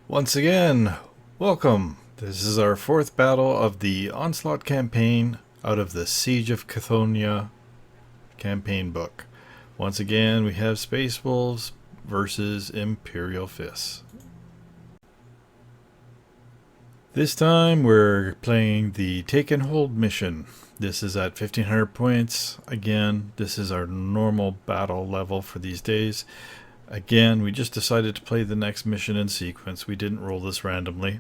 Once again, welcome. This is our fourth battle of the Onslaught Campaign out of the Siege of Cthonia campaign book. Once again, we have Space Wolves versus Imperial Fists. This time we're playing the Take and Hold mission. This is at 1500 points. Again, this is our normal battle level for these days. Again, we just decided to play the next mission in sequence. We didn't roll this randomly.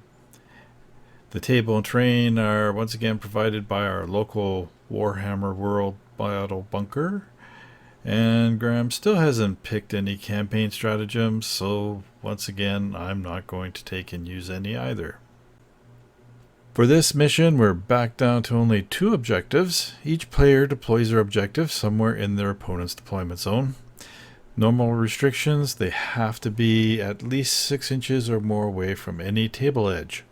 The table and terrain are once again provided by our local Warhammer World Battle Bunker. And Graham still hasn't picked any campaign stratagems, so once again, I'm not going to take and use any either. For this mission, we're back down to only 2 objectives. Each player deploys their objective somewhere in their opponent's deployment zone. Normal restrictions, they have to be at least 6 inches or more away from any table edge.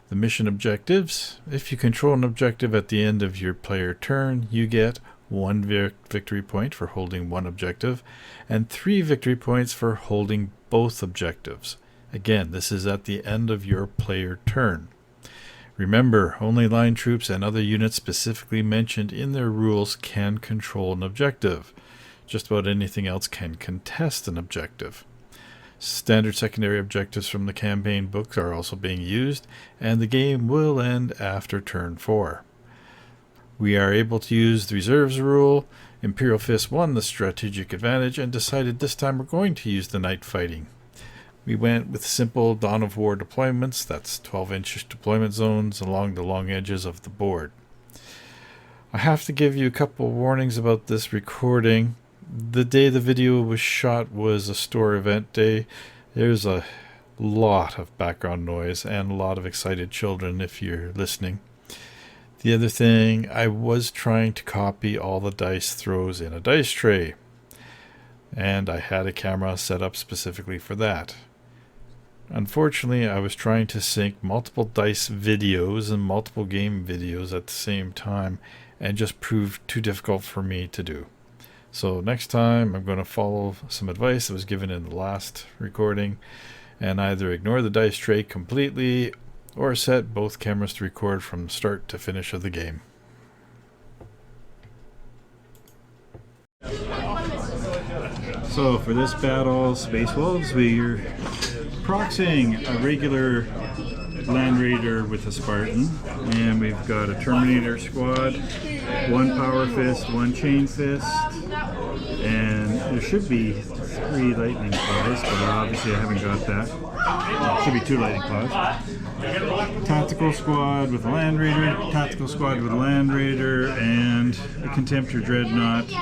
The mission objectives, if you control an objective at the end of your player turn, you get 1 victory point for holding 1 objective and 3 victory points for holding both objectives. Again, this is at the end of your player turn. Remember, only line troops and other units specifically mentioned in their rules can control an objective. Just about anything else can contest an objective. Standard secondary objectives from the campaign book are also being used, and the game will end after turn 4. We are able to use the reserves rule. Imperial Fist won the strategic advantage and decided this time we're going to use the night fighting. We went with simple Dawn of War deployments, that's 12-inch deployment zones along the long edges of the board. I have to give you a couple warnings about this recording. The day the video was shot was a store event day. There's a lot of background noise and a lot of excited children if you're listening. The other thing, I was trying to copy all the dice throws in a dice tray, and I had a camera set up specifically for that. Unfortunately, I was trying to sync multiple dice videos and multiple game videos at the same time, and just proved too difficult for me to do. So next time I'm going to follow some advice that was given in the last recording and either ignore the dice tray completely or set both cameras to record from start to finish of the game. So for this battle, Space Wolves, we're proxying a regular Land Raider with a Spartan, and we've got a Terminator squad, 1 Power Fist, 1 Chain Fist, and there should be 3 Lightning Claws, but obviously I haven't got that. There should be 2 Lightning Claws. Tactical squad with a Land Raider, Tactical squad with a Land Raider, and a Contemptor Dreadnought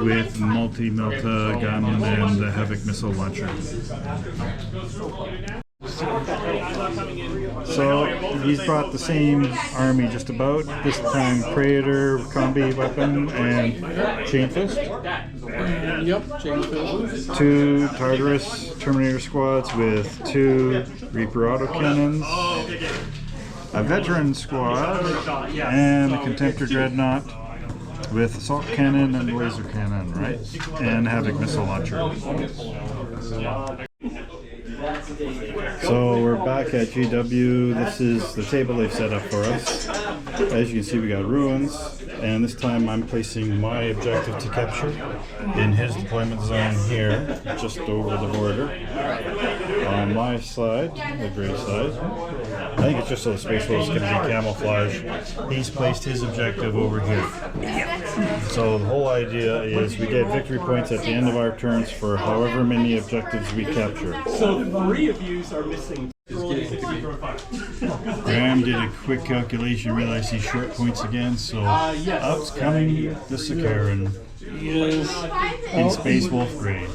with multi-Melta gun and the Havoc missile launcher. So he's brought the same army just about, this time Praetor, combi weapon, and Chain Fist. Yep, Chain Fist. 2 Tartarus Terminator squads with 2 Reaper autocannons, a veteran squad, and a Contemptor Dreadnought with assault cannon and laser cannon, right? And Havoc missile launcher. So we're back at GW. This is the table they've set up for us. As you can see, we got ruins, and this time I'm placing my objective to capture in his deployment zone here, just over the border. On my side, the gray side, I think it's just so the Space Wolves can be camouflage. He's placed his objective over here. So the whole idea is we get victory points at the end of our turns for however many objectives we capture. So 3 of you are missing. Graham did a quick calculation, realized he's short points again, so out's coming the Sakaran in Space Wolf Grey.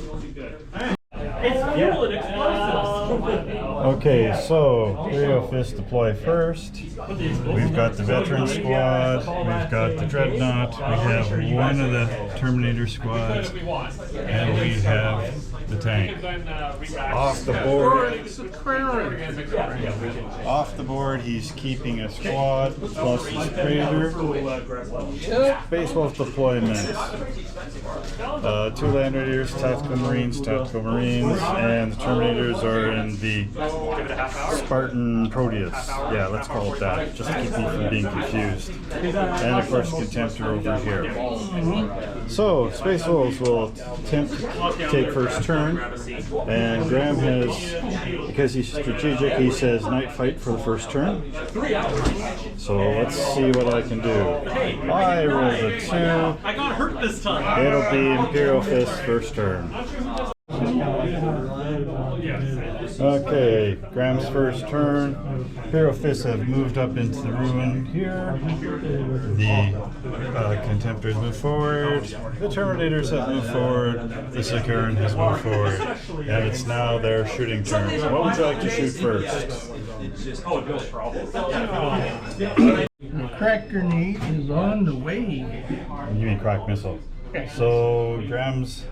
Okay, so Imperial Fist deploy first. We've got the veteran squad, we've got the Dreadnought, we have 1 of the Terminator squads, and we have the tank. Off the Or board. it's a Clarion. Off the board, he's keeping a squad plus his praetor. Yep. Space Wolf deployment. 2 Land Raiders, Tactical Marines, and the Terminators are in the Spartan Proteus. Yeah, let's call it that, just to keep me from being confused. And of course, Contemptor over here. So, Space Wolves will attempt to take first turn, and Graham has, because he's strategic, he says Night Fight for the first turn. So let's see what I can do. I rolled a 2. I got hurt this time. It'll be Imperial Fist first turn. Okay, Graham's first turn. Imperial Fists have moved up into the ruin here. The Contemptors move forward. The Terminators have moved forward. The Sicaran has moved forward. And it's now their shooting turn. What would you like to shoot first? Crack grenade is on the way. You mean crack missile. So Graham's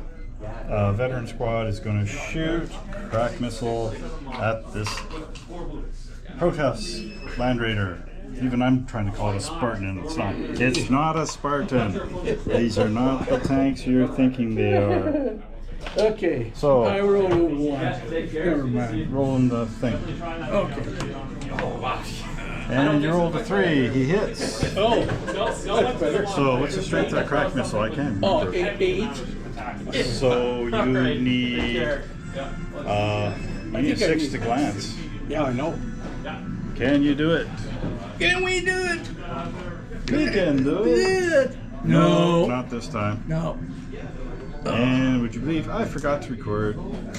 veteran squad is going to shoot crack missile at this Proteus Land Raider. Even I'm trying to call it a Spartan, and it's not. It's not a Spartan. These are not the tanks you're thinking they are. Okay. So I rolled a 1. Never mind. rolling the thing. Okay. And you rolled a 3. He hits. Oh, that's better. So what's the strength of that crack missile? I can't Oh, remember. 8. So you need you need 6 to glance. Yeah, I know. Can you do it? Can we do it? We can do it. No. Not this time. No. And would you believe I forgot to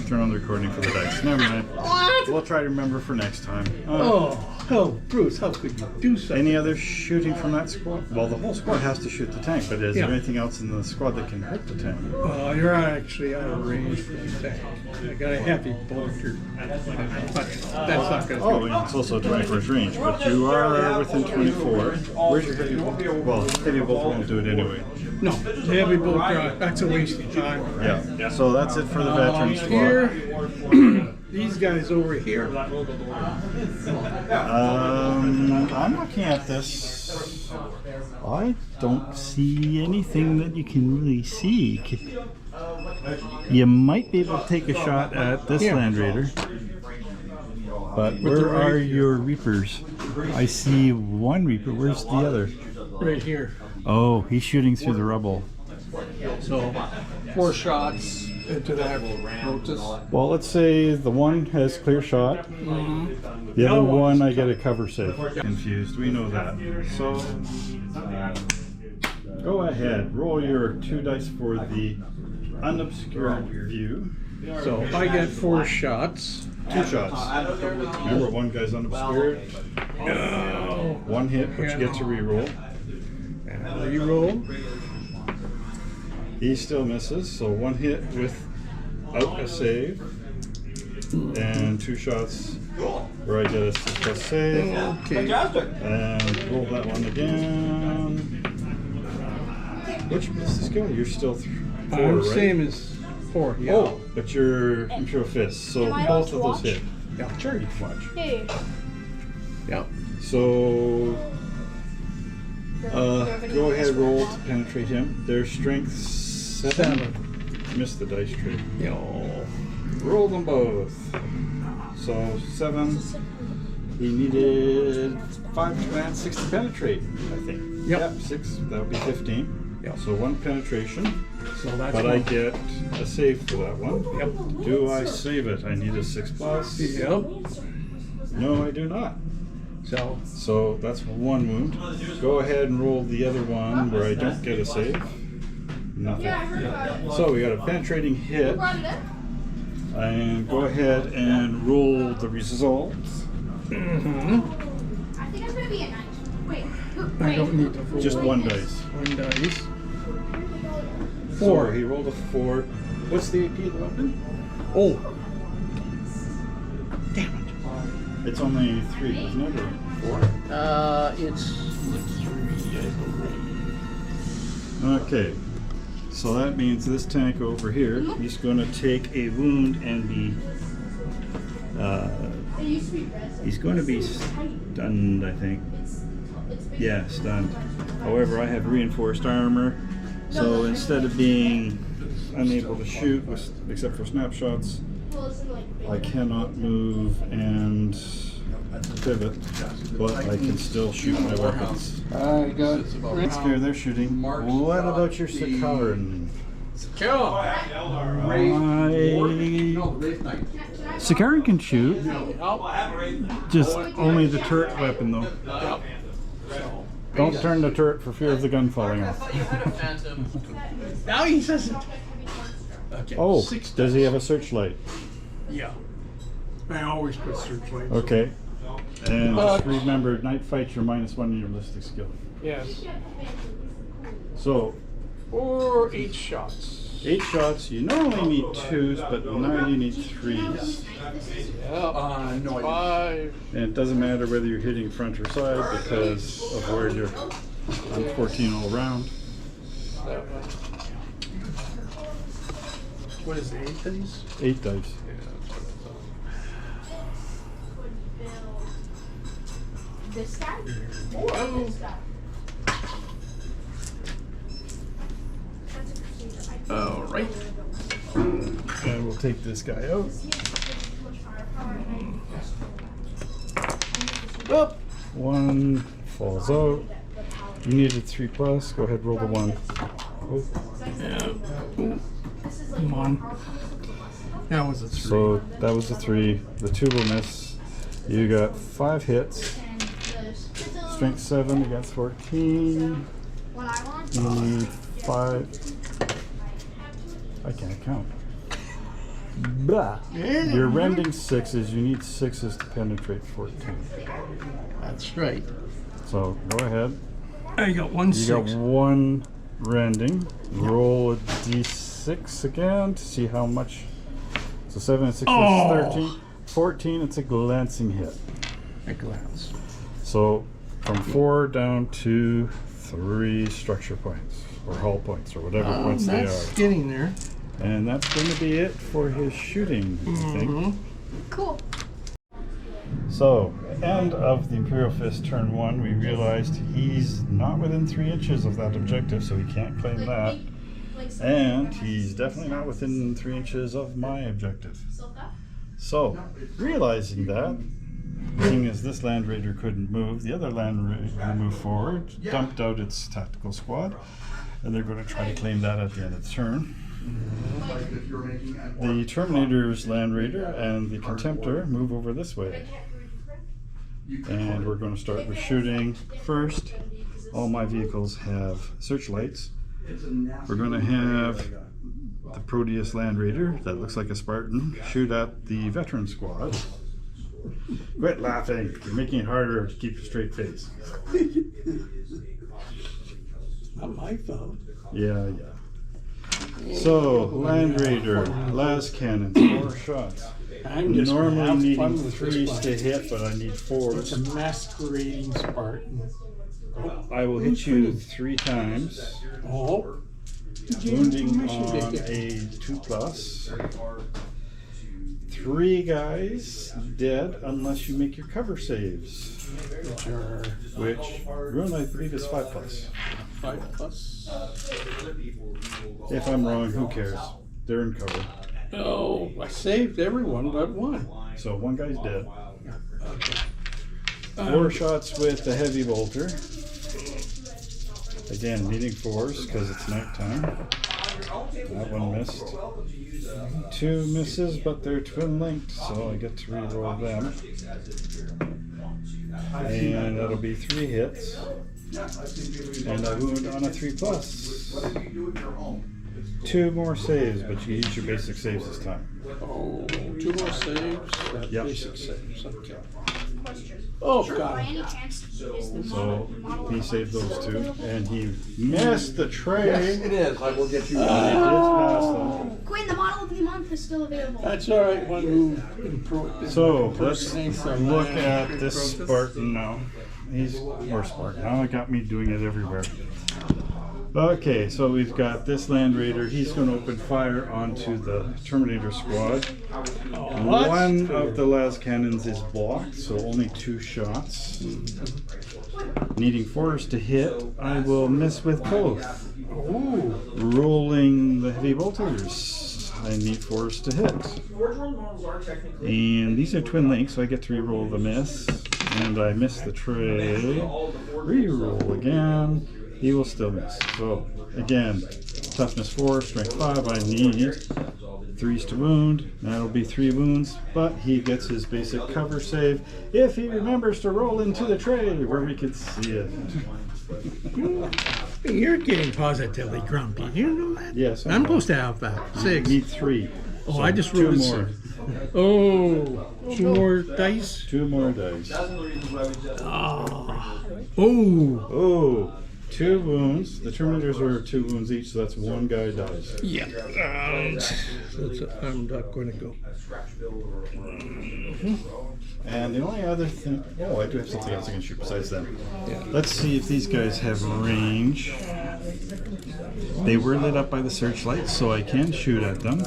turn on the recording for the dice. Never mind. What? We'll try to remember for next time. Oh, Bruce, how could you do something? Any other shooting from that squad? Well, the whole squad has to shoot the tank, but is there anything else in the squad that can hurt the tank? Well, you're actually out of range for the tank. I got a heavy bolter. But that's not going to Oh, it's also 21st range, but you are within 24. Where's your heavy bolt? Well, heavy bolt won't do it anyway. No, the heavy bolter, that's a waste of time. Yeah. So that's it for the veteran squad. Here, these guys over here. I'm looking at this. I don't see anything that you can really see. You might be able to take a shot at this Land Raider. But where are your Reapers? I see one Reaper. Where's the other? Right here. Oh, he's shooting through the rubble. So, 4 shots into that Proteus. Well, let's say the one has clear shot. The other one, I get a cover save. Confused, we know that. So, go ahead, roll your 2 dice for the unobscured view. So, I get 4 shots. 2 shots. Remember, one guy's unobscured. No. 1 hit, but you get to re-roll. And reroll. He still misses, so 1 hit without a save. And 2 shots where I get a 6+ save. Okay. And roll that one again. Which does this go? You're still 4, I'm right? same as 4. Yeah. Oh, but you're Imperial Fist, so Am I both allowed of to those watch? hit. Yeah. Sure, you can watch. Hey, Yeah. So, go ahead, roll to penetrate him. Their strength 7. Missed the dice tray. Yo. Roll them both. So 7. He needed 5 to glance, 6 to penetrate, I think. Yep. 6. That would be 15. Yep. So 1 penetration. So that's But I one. get a save for that one. Yep. Do I save it? I need a 6+. Yep. No, I do not. So that's 1 wound. Go ahead and roll the other one where I don't get a save. Nothing. So we got a penetrating hit. And go ahead and roll the results. I think I'm gonna be a 9. Wait, I don't need to roll. Just 1 dice. 1 dice. 4. He rolled a 4. What's the AP of the weapon? Oh. Damn it. It's only 3, isn't it? Or 4? It's 3, I believe. Okay. So that means this tank over here, he's going to take a wound and be. He's going to be stunned, I think. Yeah, stunned. However, I have reinforced armor, so instead of being unable to shoot except for snapshots, I cannot move and pivot, but I can still shoot my weapons. I got Let's hear they're shooting. What about your Sakaran? Sakaran can shoot. Just only the turret weapon though. Don't turn the turret for fear of the gun falling off. Now he says it. Okay, Oh, 6 does he have a searchlight? Yeah. I always put searchlights. Okay. And just remember, night fights, you're -1 in your ballistic skill. Yes. So, Or 8 shots. 8 shots, you normally need 2s, but now you need 3s. Yeah. No 5. And it doesn't matter whether you're hitting front or side because of where you're. I'm 14 all around. 7. What is it, 8 dice? 8 dice. This guy? Or this guy? All right. And we'll take this guy out. Up. 1 falls out. You needed 3+. Go ahead, roll the 1. Oh. Yeah. Come on. That was a 3. So that was a 3. The 2 will miss. You got 5 hits. Strength 7 against 14. What I want? You need 5. I can't count. Blah. You're rending 6s. You need 6s to penetrate 14. That's right. So go ahead. I got 1 You 6. got 1 rending. Roll a d6 again to see how much. So 7 and 6 is 13. 14, it's a glancing hit. A glance. So from 4 down to 3 structure points, or hull points, or whatever points they That's are. getting there. And that's going to be it for his shooting, I think. Cool. So, end of the Imperial Fist turn 1, we realized he's not within 3 inches of that objective, so he can't claim that. And he's definitely not within 3 inches of my objective. So, realizing that, seeing as this Land Raider couldn't move, the other Land Raider moved forward, dumped out its tactical squad, and they're going to try to claim that at the end of the turn. The Terminator's Land Raider and the Contemptor move over this way. And we're going to start with shooting first. All my vehicles have searchlights. We're going to have the Proteus Land Raider, that looks like a Spartan, shoot at the veteran squad. Quit laughing. You're making it harder to keep a straight face. Not my fault. Yeah. So, Land Raider, las cannons, 4 shots. I'm just gonna Normally have fun needing with 3s this to one. hit, but I need It's 4s. a masquerading Spartan. I will hit you 3 times, Oh. wounding on a 2+. 3 guys dead unless you make your cover saves, Which are which Rune, I believe, is 5+. 5+. If I'm wrong, who cares? They're in cover. Oh, I saved everyone but 1. So 1 guy's dead. Okay. 4 shots with the heavy bolter. Again, needing 4s because it's nighttime. That 1 missed. 2 misses, but they're twin linked, so I get to reroll them. And that'll be 3 hits. And I wound on a 3+. 2 more saves, but you use your basic saves this time. Oh, 2 more saves. Yep. Basic saves. Okay. Oh, By God. any chance, is the So model he saved those 2, and he missed the tray. It is. I will get you. But he did pass them. Quinn, the model of the month is still available. That's all right. One who So let's impersonates a look man. at this Spartan now. He's more Spartan. Now it got me doing it everywhere. Okay, so we've got this Land Raider. He's going to open fire onto the Terminator squad. One of the las cannons is blocked, so only 2 shots. Needing Force to hit, I will miss with both. Ooh. Rolling the heavy bolters, I need Force to hit. And these are twin links, so I get to re-roll the miss. And I miss the tray. Re-roll again. He will still miss. So again, toughness 4, strength 5. I need 3s to wound. That'll be 3 wounds, but he gets his basic cover save if he remembers to roll into the tray where we could see it. You're getting positively grumpy. You know that? Yes, I'm supposed to have 6. Need 3. Oh, So I just 2 rolled more. Oh, 2 more dice. 2 more dice. Oh. Oh. Oh, 2 wounds. The Terminators are 2 wounds each, so that's 1 guy dies. Yeah. I'm not going to go. And the only other thing, oh, I do have something else I can shoot besides them. Yeah. Let's see if these guys have range. They were lit up by the searchlight, so I can shoot at them.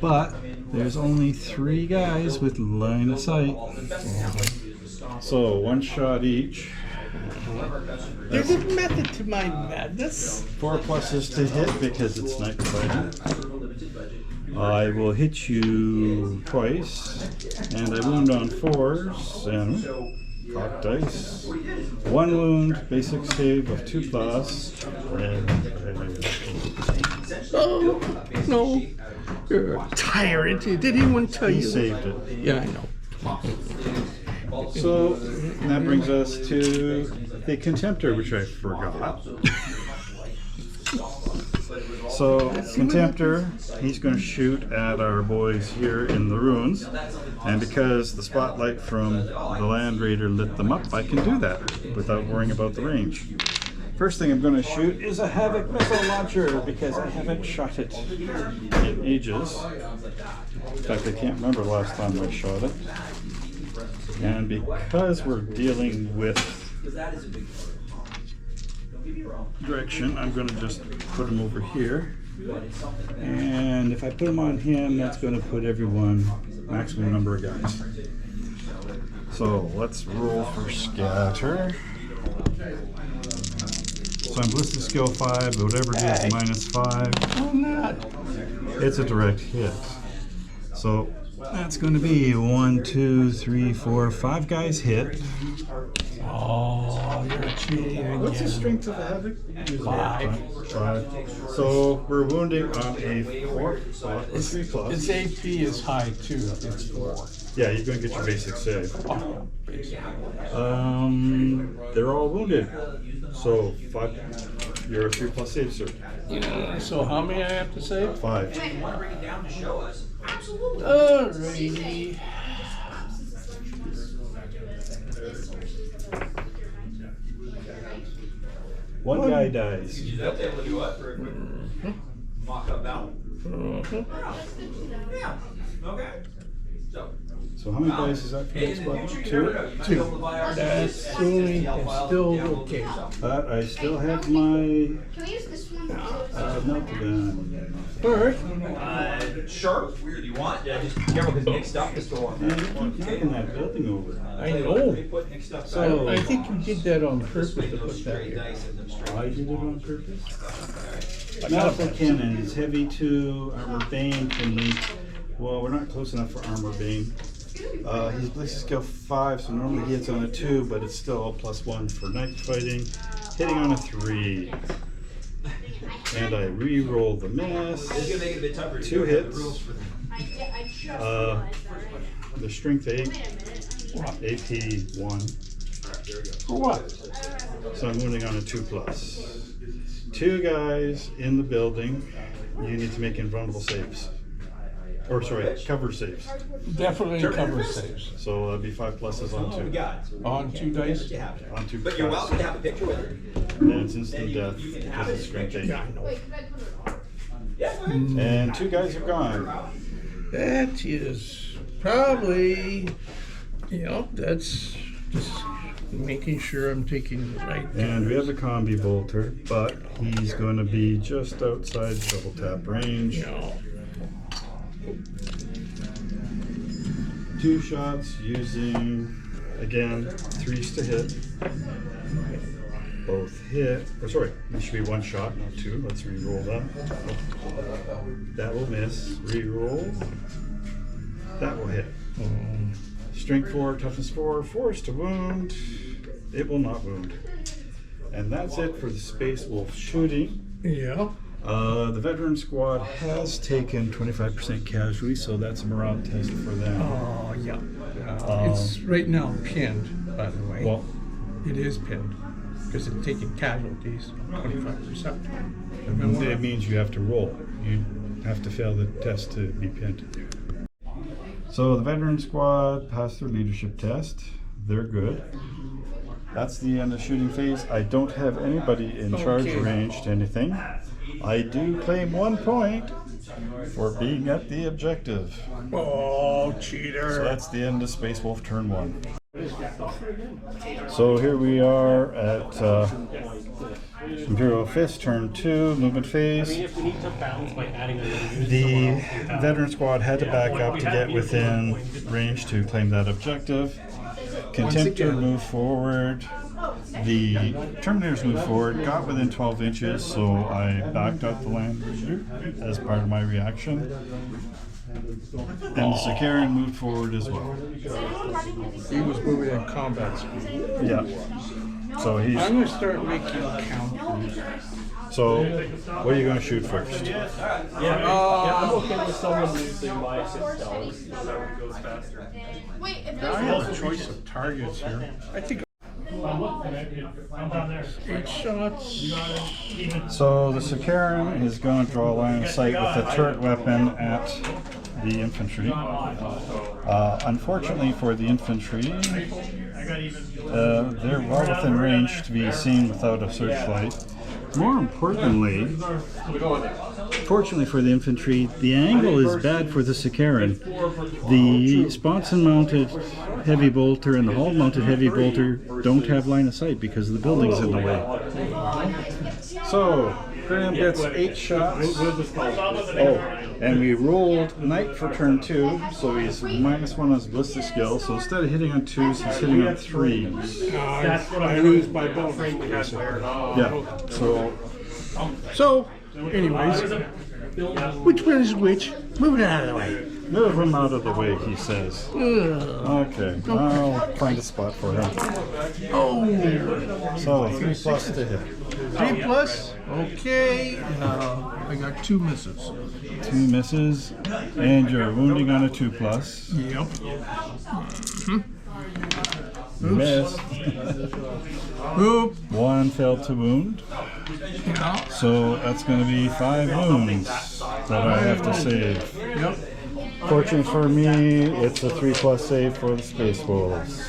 But there's only 3 guys with line of sight. So 1 shot each. There's a method to my madness. 4 pluses to hit because it's night fighting. I will hit you twice, and I wound on 4s, and cock dice. 1 wound, basic save of 2 plus, and Oh, no. You're a tyrant. Did anyone tell he you? saved it. Yeah, I know. So that brings us to the Contemptor, which I forgot. So Contemptor, he's going to shoot at our boys here in the ruins, and because the spotlight from the Land Raider lit them up, I can do that without worrying about the range. First thing I'm going to shoot is a Havoc missile launcher because I haven't shot it in ages. In fact, I can't remember the last time I shot it. And because we're dealing with direction, I'm going to just put him over here. And if I put him on him, that's going to put everyone maximum number of guys. So let's roll for scatter. So I'm ballistic skill 5, but whatever it is, -5. Oh, not. It's a direct hit. So that's going to be 1, 2, 3, 4, 5 guys hit. Oh, you're cheating. What's the strength of a Havoc? 5. 5. So we're wounding on a 4 plus, 3 plus. Its AP is high too. It's 4. Yeah, you're going to get your basic save. Oh, basically. They're all wounded. So 5. You're a 3 plus save, sir. Yeah, so how many I have to save? 5. Alrighty. One guy dies. So how many guys is that for the squad? 2? That's only and still okay. But I still have my Can we use this one? meltdown. First, Sharp. Weird. You want? Yeah. Just be careful because Nick stopped this door. Man, you keep knocking that building over. I know. So I think you did that on purpose to put that here. I did it on purpose. Malfa cannons, heavy 2, armor bane can lead. Well, we're not close enough for armor bane. He's ballistic skill 5, so normally he hits on a 2, but it's still a +1 for night fighting. Hitting on a 3. And I re-roll the miss. 2 hits. The strength 8. AP 1. For what? So I'm wounding on a 2 plus. 2 guys in the building. You need to make invulnerable saves. Or sorry, cover saves. Definitely cover saves. So that'd be 5 pluses on 2. On 2 dice? On 2 But you're welcome to have a picture with her. And then it's instant death because it's strength 8. Yeah, I know. Wait, could I put it on? And 2 guys are gone. That is probably, that's just Making sure I'm taking the right. And we have a combi bolter, but he's going to be just outside double tap range. No. 2 shots using, again, 3s to hit. Both hit. Or sorry, it should be 1 shot, not 2. Let's re-roll that. That will miss. Re-roll. That will hit. Strength 4, toughness 4, force to wound. It will not wound. And that's it for the Space Wolf shooting. Yeah. The veteran squad has taken 25% casualty, so that's a morale test for them. Oh, yeah. It's right now pinned, by the way. Well, It is pinned because it's taking casualties, 25%. it means you have to roll. You have to fail the test to be pinned. So the veteran squad passed their leadership test. They're good. That's the end of the shooting phase. I don't have anybody in charge range to anything. I do claim 1 point for being at the objective. Oh, So cheater. that's the end of Space Wolf turn 1. So here we are at Imperial Fist turn 2, movement phase. The veteran squad had to back up to get within range to claim that objective. Contemptor moved forward. The Terminators moved forward, got within 12 inches, so I backed out the Land Cruiser as part of my reaction. And the Sicarian moved forward as well. He was moving in combat speed. Yeah. So he's. I'm going to start making counters. So, what are you going to shoot first? I'm okay with someone losing my $6. Whatever goes faster. Wait, if I there's have a choice of targets here. I think I'm down there. 8 shots. So the Sicarian is going to draw a line of sight with a turret weapon at the infantry. Unfortunately for the infantry, they're well within range to be seen without a searchlight. More importantly, fortunately for the infantry, the angle is bad for the Sicarian. The sponson-mounted heavy bolter and the hull-mounted heavy bolter don't have line of sight because the building's in the way. So, Graham gets 8 shots. Oh, and we rolled Knight for turn 2, so he's -1 on his ballistic skill. So instead of hitting on 2s, he's hitting on 3s. I lose my bonus. Yeah. So, anyways, which one is which? Move it out of the way. Move him out of the way, he says. Okay, I'll find a spot for him. Oh, So 3+ to hit. 3+. Okay, I got 2 misses. 2 misses, and you're wounding on a 2+. Yep. Missed. Oop. 1 failed to wound. Yeah. So that's going to be 5 wounds that I have to save. Yep. Fortunately for me, it's a 3+ save for the Space Wolves.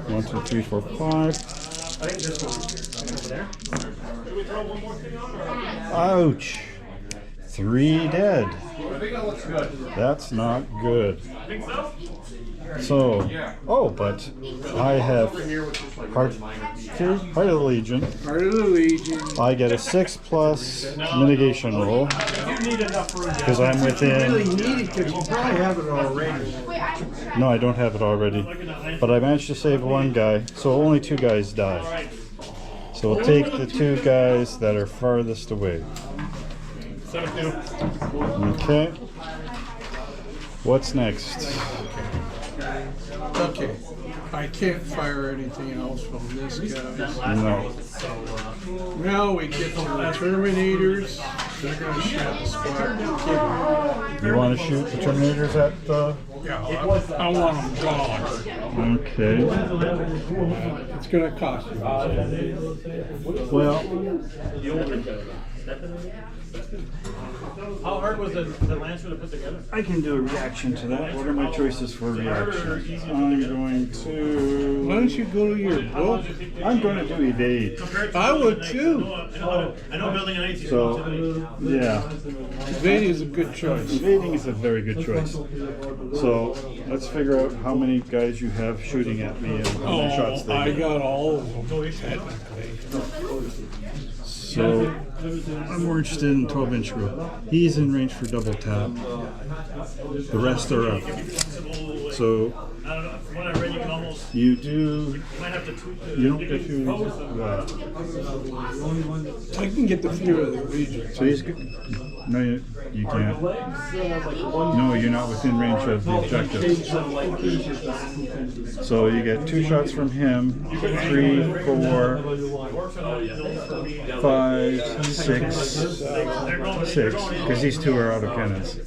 1, 2, 3, 4, 5. Ouch! 3 dead. That's not good. So, oh, but I have Heart of the Legion. Part of the Legion. I get a 6+ mitigation roll because I'm Really within. need it because you probably have it already. No, I don't have it already, but I managed to save 1 guy, so only 2 guys die. So we'll take the 2 guys that are farthest away. Okay. What's next? Okay. I can't fire anything else from this guy. No. Now we get to the Terminators. They're going to shoot the squad. You want to shoot the Terminators at the... Yeah, I want them gone. Okay. It's going to cost you. Well, How hard was the Lancer to put together? I can do a reaction to that. What are my choices for reaction? I'm going to... Why don't you go to your book? I'm going to do evade. I would too. I know building an 18. So, yeah. Evading is a good choice. Evading is a very good choice. So, let's figure out how many guys you have shooting at me and how many shots they I get. got all of them, technically. So, I'm more interested in 12-inch group. He's in range for double tap. The rest are up. So, I don't know. From what I read, you can almost. you do... Might have to tweak the. You don't get to... I can get the fear of the Legion. so he's good. No, you can't. No, you're not within range of the objective. So you get 2 shots from him, 3, 4, 5, 6, 6, because these 2 are autocannons.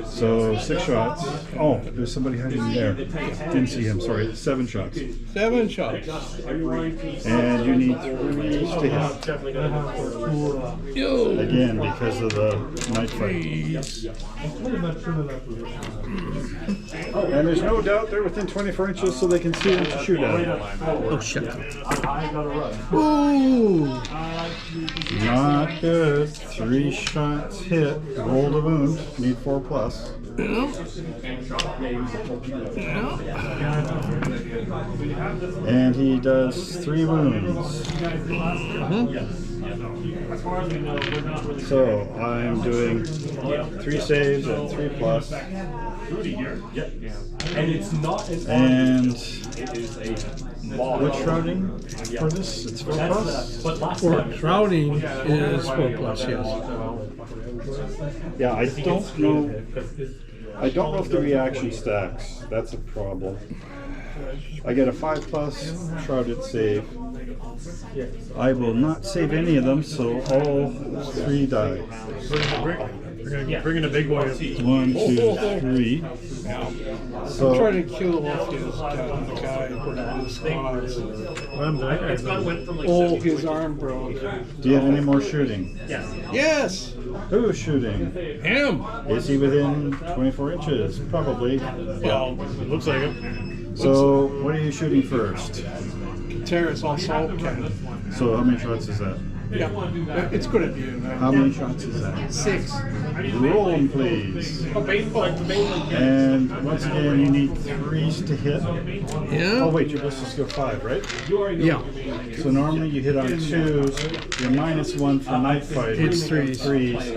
So 6 shots. Oh, there's somebody hiding there. Didn't see him, sorry. 7 shots. 7 shots. And you need 3 to hit. Yo. Again, because of the night fight. And there's no doubt they're within 24 inches so they can see them to shoot at. Oh shit. Ooh. Not good. 3 shots hit. Roll the wound. Need 4 plus. And he does 3 wounds. So I'm doing 3 saves at 3 plus. And it's not. And what shrouding for this? It's 4 plus? For shrouding is 4 plus, yes. Yeah, I don't know. I don't know if the reaction stacks. That's a problem. I get a 5 plus shrouded save. I will not save any of them, so all 3 die. Bring in a big boy. 1, 2, 3. I'm So trying to kill off his guy with his claws. Oh, his arm broke. do you have any more shooting? Yes! Who's shooting? Him! Is he within 24 inches? Probably. Well, Looks like it. So what are you shooting first? Terrace Onslaught Campaign. So how many shots is that? Yeah, it's good at you. How many shots is that? 6. Roll them, please. And once again, you need 3s to hit. Yeah? Oh wait, your ballistic skill 5, right? Yeah. So normally you hit on 2s. You're -1 for night fight. It's 3s. 3s.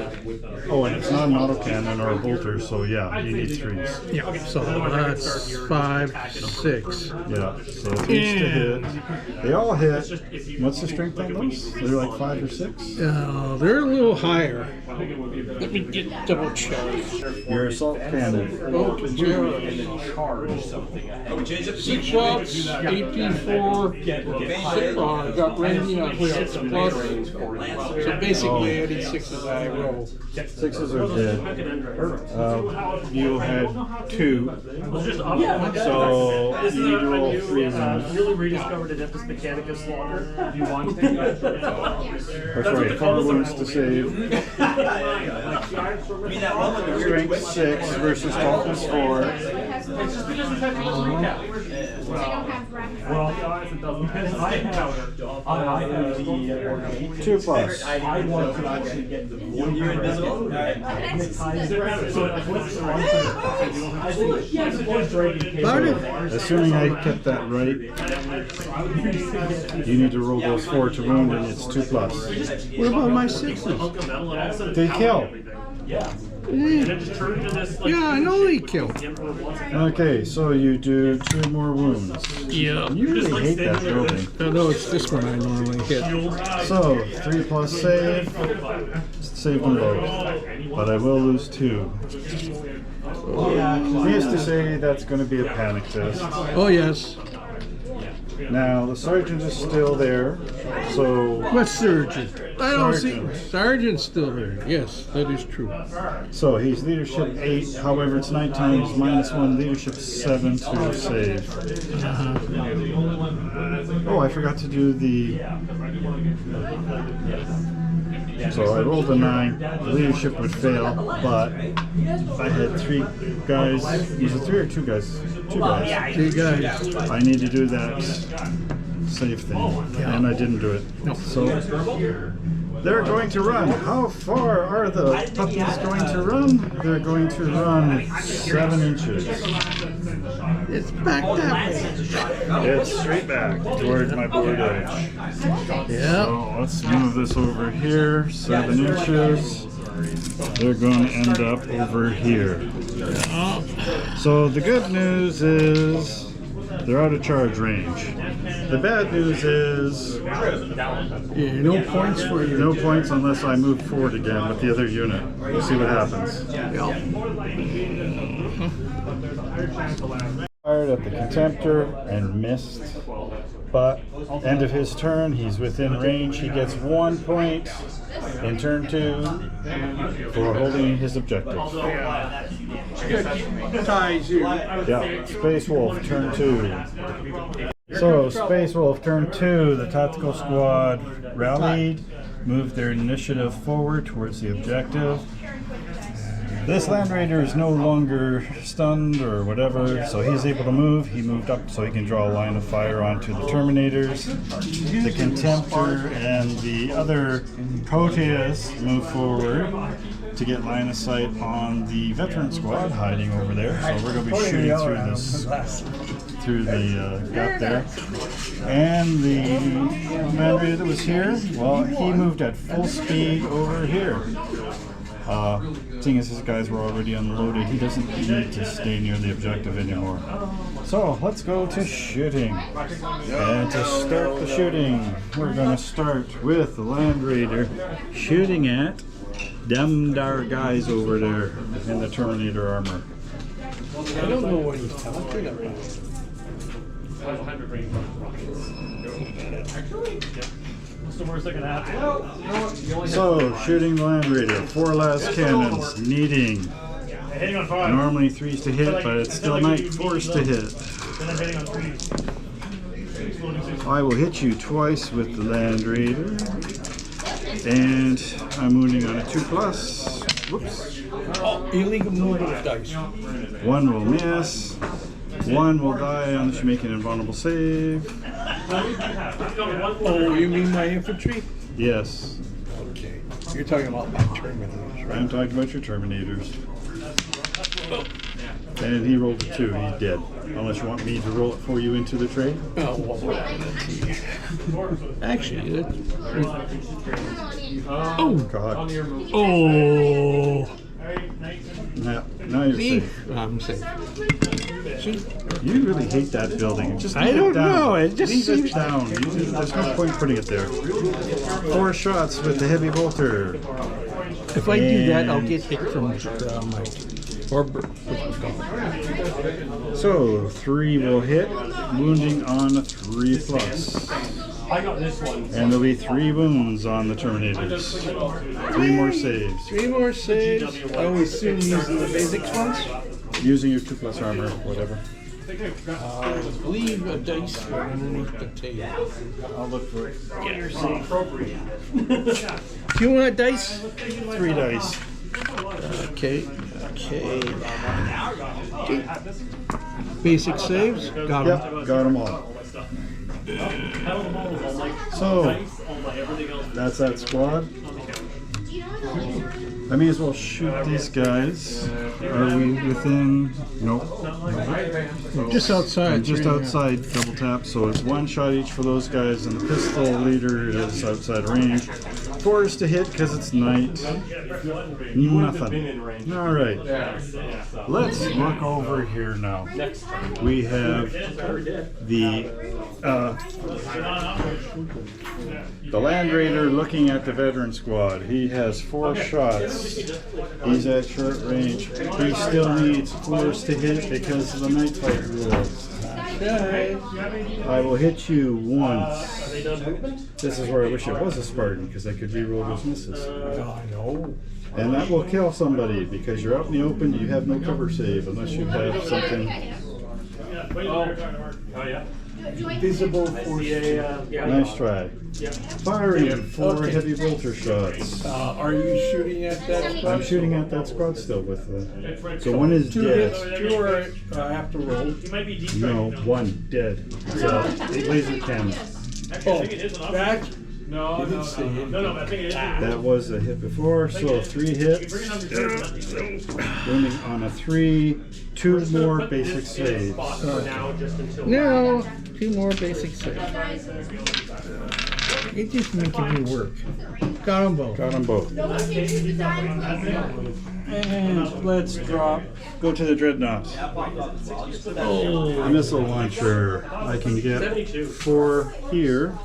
Oh, and it's not an autocannon or a bolter, so yeah, you need 3s. Yeah, so that's 5, 6. Yeah, so 3s to hit. They all hit. What's the strength on those? They're like 5 or 6? They're a little higher. Let me get double check. Your assault cannon. Oh, Terrace. 6 shots, AP4, got range on plus. So basically, any 6s I roll. 6s are dead. You had 2. So you need to roll 3s on it. Really rediscovered Adeptus Mechanicus Slaughter. Do you want to take that? Or sorry, 4 wounds to save. Strength 6 versus toughness 4. It's just because it's had to recap. They don't have rapid. Well, I'll be honest, it doesn't. Because I have the 2 plus. I want to actually get the void. You're invisible? Alright. So what's the one thing? I think yes, void dragon. Assuming I kept that right, you need to roll those 4 to wound, and it's 2 plus. What about my 6s? They kill. Yeah. And it just turned into this. Like, Yeah, I know they kill. the Emperor wants it. Okay, so you do 2 more wounds. Yeah. You really hate that building. No, it's this one I normally hit. So 3 plus save. Save them both. But I will lose 2. Needless to say, that's going to be a panic test. Oh, yes. Now the sergeant is still there, so What sergeant? I don't see. Sergeant's still there. Yes, that is true. he's leadership 8. However, it's nighttime. He's -1, leadership 7 to save. Oh, I forgot to do the. So I rolled a 9. The leadership would fail, but I had 3 guys. Was it 3 or 2 guys? 2 guys. 2 guys. I need to do that save thing, and I didn't do it. So they're going to run. How far are the puppies going to run? They're going to run 7 inches. It's back that way. It's straight back towards my board edge. Yeah. So let's move this over here, 7 inches. They're going to end up over here. So the good news is they're out of charge range. The bad news is Yeah, no points for you. no points unless I move forward again with the other unit. We'll see what happens. Fired at the Contemptor and missed, but end of his turn, he's within range. He gets 1 point in turn 2 for holding his objective. Ties here. Yeah, Space Wolf, turn 2. So, Space Wolf, turn 2, the tactical squad rallied, moved their initiative forward towards the objective. This Land Raider is no longer stunned or whatever, so he's able to move. He moved up so he can draw a line of fire onto the Terminators. The Contemptor and the other Proteus move forward to get line of sight on the Veteran Squad hiding over there. So we're going to be shooting through the gap there. And the Land Raider that was here, well, he moved at full speed over here. Seeing as his guys were already unloaded, he doesn't need to stay near the objective anymore. So let's go to shooting. And to start the shooting, we're going to start with the Land Raider shooting at them dar guys over there in the Terminator armor. I don't know what he's talking about. What's the worst that can happen? So, shooting the Land Raider, 4 las cannons, needing Hitting on 5. normally 3s to hit, but it's still night, 4s to hit. Then I'm hitting on 3. I will hit you twice with the Land Raider, and I'm wounding on a 2+. Whoops. Oh, illegal move of dice. 1 will miss. 1 will die unless you make an invulnerable save. Oh, you mean my infantry? Yes, Okay. You're talking about my Terminators, right? I'm talking about your Terminators. And he rolled a 2, he's dead. Unless you want me to roll it for you into the trade. Oh, well, let's see. Actually, that's... Oh! God. Oh! Now you're See? safe. I'm safe. See? You really hate that building. Just I leave don't it down. know, it just leave seems- it down. There's no point putting it there. 4 shots with the heavy bolter. If I do that, I'll get hit from my... Or... So 3 will hit, wounding on a 3+. I got this one. And there'll be 3 wounds on the Terminators. 3 more saves. 3 more saves. I always assume using the basics ones. Using your 2+ armor, whatever. I leave a dice underneath the table. I'll look for it. Do you want a dice? 3 dice. Okay. Basic saves. Got them. Yep, got them all. So, that's that squad. I may as well shoot these guys. Are we within? Nope. Just outside. I'm just outside, double tap, so it's 1 shot each for those guys, and the pistol leader is outside range. 4 is to hit because it's night. Nothing. Alright. Let's look over here now. We have the Land Raider looking at the Veteran Squad. He has 4 shots. He's at short range. He still needs 4s to hit because of the night fight rules. Okay. I will hit you once. Are they done movement? This is where I wish it was a Spartan, because I could re-roll those misses. I know. And that will kill somebody, because you're out in the open, you have no cover save, unless you have something. Oh yeah. Visible for Nice try. Firing 4 heavy bolter shots. Are you shooting at that spot? I'm shooting at that squad still with so one is Two dead. hits, 2 are I have to roll. No, 1 dead. It's a laser cannon. Oh, that No, you didn't say anything. no, I think it is. That was a hit before, so 3 hits. Wounding on a 3, 2 more basic saves. No, 2 more basic saves. It's just making me work. Got them both. Got them both. And let's go to the Dreadnought. Oh, Missile launcher. I can get 4 here.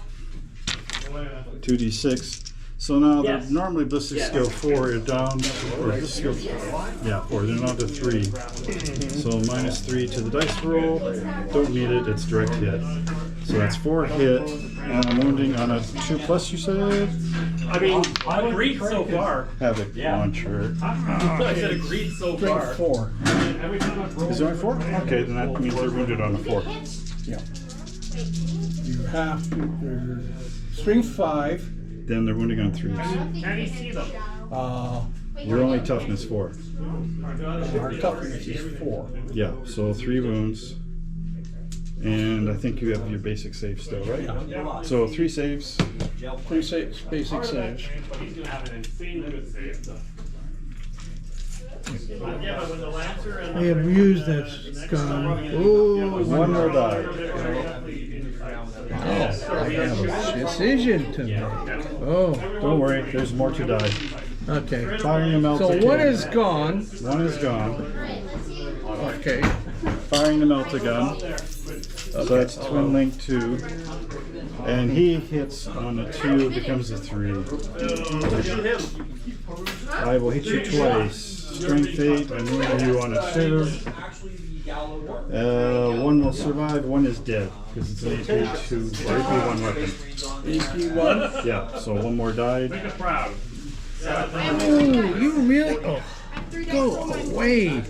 2d6. So now they're normally ballistic skill 4 is down, or ballistic skill 4. They're down to 3. So -3 to the dice roll. Don't need it, it's direct hit. So that's 4 hit, and I'm wounding on a 2+, you said? I mean, agreed so far. Havoc launcher. I said agreed so far. 4. Is there only 4? Okay, then that means they're wounded on a 4. Yeah. You have to. Strength 5. Then they're wounding on 3s. Can you see them? You're only toughness 4. Our toughness is 4. Yeah, so 3 wounds. And I think you have your basic save still, right? So 3 saves. 3 saves, basic saves. But he's gonna have an insanely good save. Yeah, but when the Lancer and I have used that gun. Oh, 1 more die. I have a decision to make. Oh, Don't worry, there's more to die. okay. Firing the melt So again. one is gone. 1 is gone. Okay. Firing the melt gun. So that's twin link 2. And he hits on a 2, becomes a 3. I will hit you twice. Strength 8, I'm wounding you on a 2. 1 will survive, 1 is dead. Because it's an AP2 or AP1 weapon. AP1. Yeah, so 1 more died. Make us proud. Oh, you really? Oh, go away.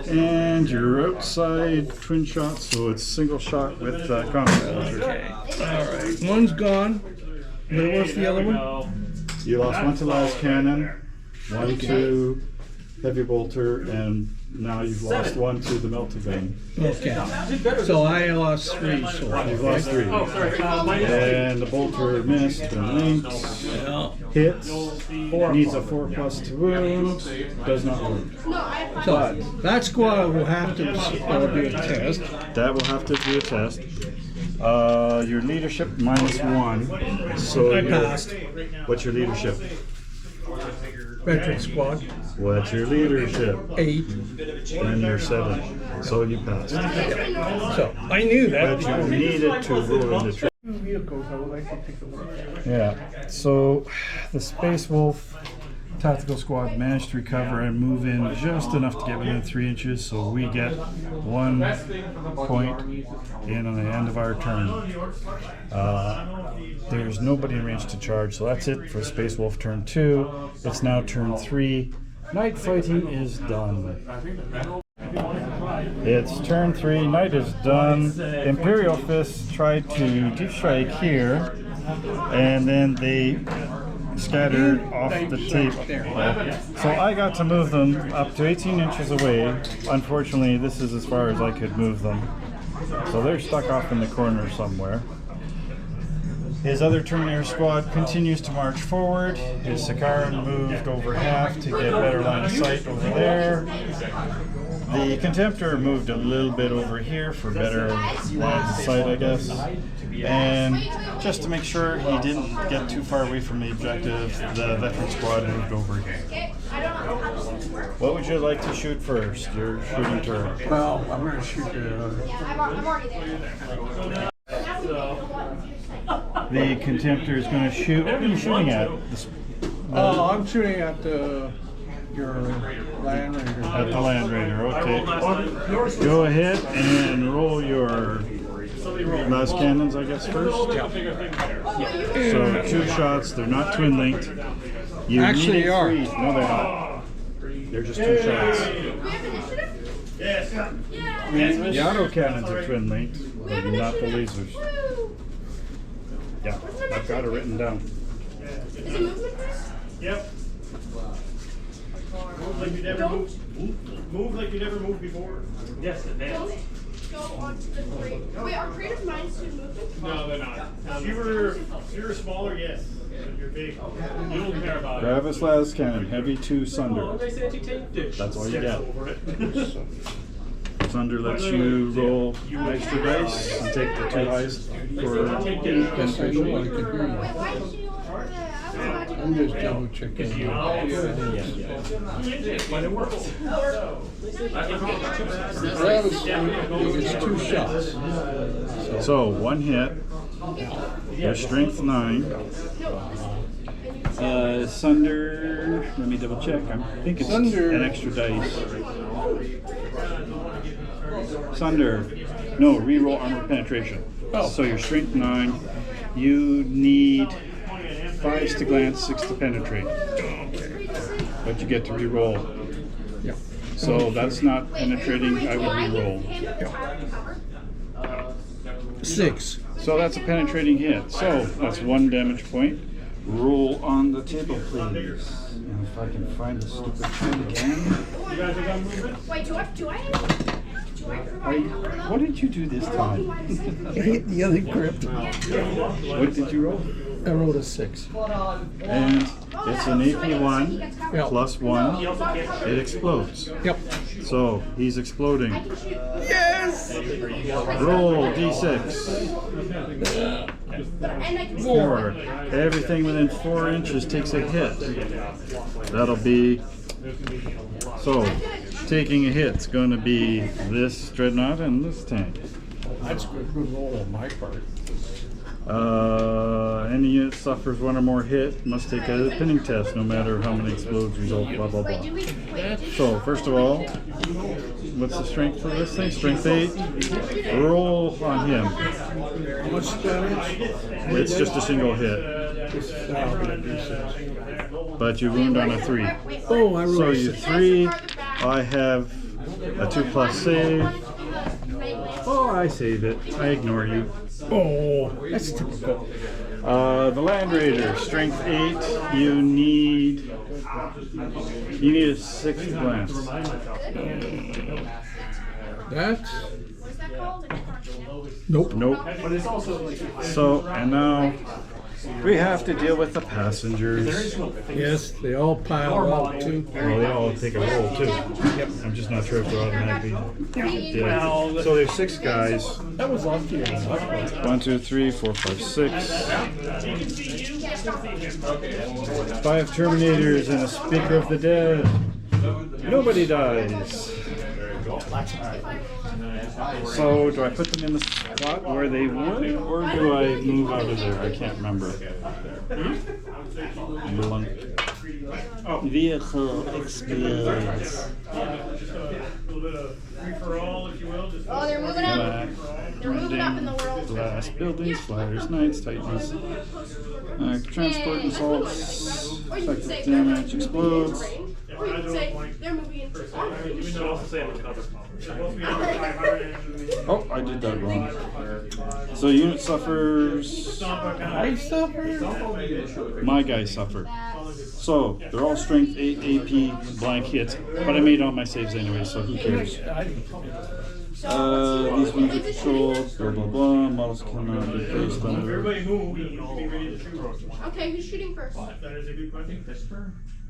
And you're outside twin shot, so it's single shot with combat. Okay. All right. One's gone. But what's the other one? You lost 1 to las cannon, 1 to heavy bolter, and now you've lost 1 to the melta gun. Okay. So I lost 3 so far. You've lost 3. Oh, sorry. And the bolter missed, twin links, Well, hits, needs a 4+ to wound, does not wound. so that squad will have to do a test. That will have to do a test. Your leadership -1. So I passed. what's your leadership? Veteran squad. What's your leadership? 8. And you're 7. So you passed. So I knew But that. you needed to roll into training. Vehicles, I would like to take a look at. Yeah. So the Space Wolf tactical squad managed to recover and move in just enough to get within 3 inches. So we get 1 point in on the end of our turn. There's nobody in range to charge, so that's it for Space Wolf turn 2. It's now turn 3. Night fighting is done. It's turn 3. Night is done. Imperial Fist tried to deep strike here, and then they scattered off the tape. So I got to move them up to 18 inches away. Unfortunately, this is as far as I could move them. So they're stuck off in the corner somewhere. His other Terminator squad continues to march forward. His Sakaran moved over half to get better line of sight over there. The Contemptor moved a little bit over here for better line of sight, I guess. And just to make sure he didn't get too far away from the objective, the Veteran squad moved over here. What would you like to shoot first? Your shooting turn. Well, I'm going to shoot I'm already there. The Contemptor is going to shoot. What are you shooting at? I'm shooting at the your Land Raider. At the Land Raider, okay. Go ahead and roll your last cannons, I guess, first. So 2 shots, they're not twin linked. You Actually, need they are. 3. No, they're not. They're just 2 shots. We have initiative? Yeah. The auto cannons are twin linked, We but have not the initiative. lasers. Woo. Yeah, I've got it written down. Is it movement, Chris? Yep. Move like you never moved. Move like you never moved before. Yes, advance. Don't go on to the creative. Wait, are creative minds to movement? No, they're not. If you were smaller, yes. But you're big. You don't care about it. Gravis las cannon, heavy 2 Sunder. That's That's all you get. Over it. Sunder lets you roll extra dice and take the 2 highest for Yes, I know I could hear Wait, you. why did you? I was I'm just double checking. But it works. Travis, it's 2 shots. So 1 hit, your strength 9. Sunder, let me double check. I think it's Sunder. an extra dice. Sunder, no, reroll armor penetration. So your strength 9, you need 5s to glance, 6 to penetrate. But you get to reroll. Yeah. So that's not penetrating, I would reroll. 6. So that's a penetrating hit. So that's 1 damage point. Roll on the table, please. And if I can find the stupid pen again. Wait, do I provide cover though? What did you do this time? I hit the other crypt. What did you roll? I rolled a 6. And it's an AP1 Yeah. plus 1. It explodes. Yep. So he's exploding. Yes! Roll d6. And I can 4. Everything within 4 inches takes a hit. That'll be. So, taking a hit's going to be this dreadnought and this tank. That's a good roll on my part. Any unit suffers 1 or more hit must take a pinning test, no matter how many explodes result. Blah blah Wait, blah. do we? Wait, did So first of all, what's the strength for this thing? Strength 8. Roll on him. How much damage? It's just a single hit, but you wound on a 3. Oh, I So rolled you 6. 3. I have a 2+ save. Oh, I save it. I ignore you. Oh, that's typical. The Land Raider, strength 8. You need a 6 glance. That's What's that called? I can't remember. nope. Nope. So, and now we have to deal with the passengers. Yes, they all pile up too. Well, they all take a roll too. Yep. I'm just not sure if they're automatically. Yeah. So there's 6 guys. That was lucky. 1, 2, 3, 4, 5, 6. 5 Terminators and a Speaker of the Dead. Nobody dies. So do I put them in the spot where they were, or do I move out of there? I can't remember. Vehicle explodes. Oh, they're moving up. They're moving up in the world. Glass buildings, flyers, knights, titans. Transport assaults. Effective damage explodes. Or you could say they're moving into Oh, I did that wrong. So unit suffers. I suffer. My guys suffer. So they're all strength 8 AP blank hits, but I made all my saves anyway, so who cares? These ones are controlled, blah blah blah. Models cannot be placed on. Everybody move. Be ready to shoot. Okay, who's shooting first? That is a good question.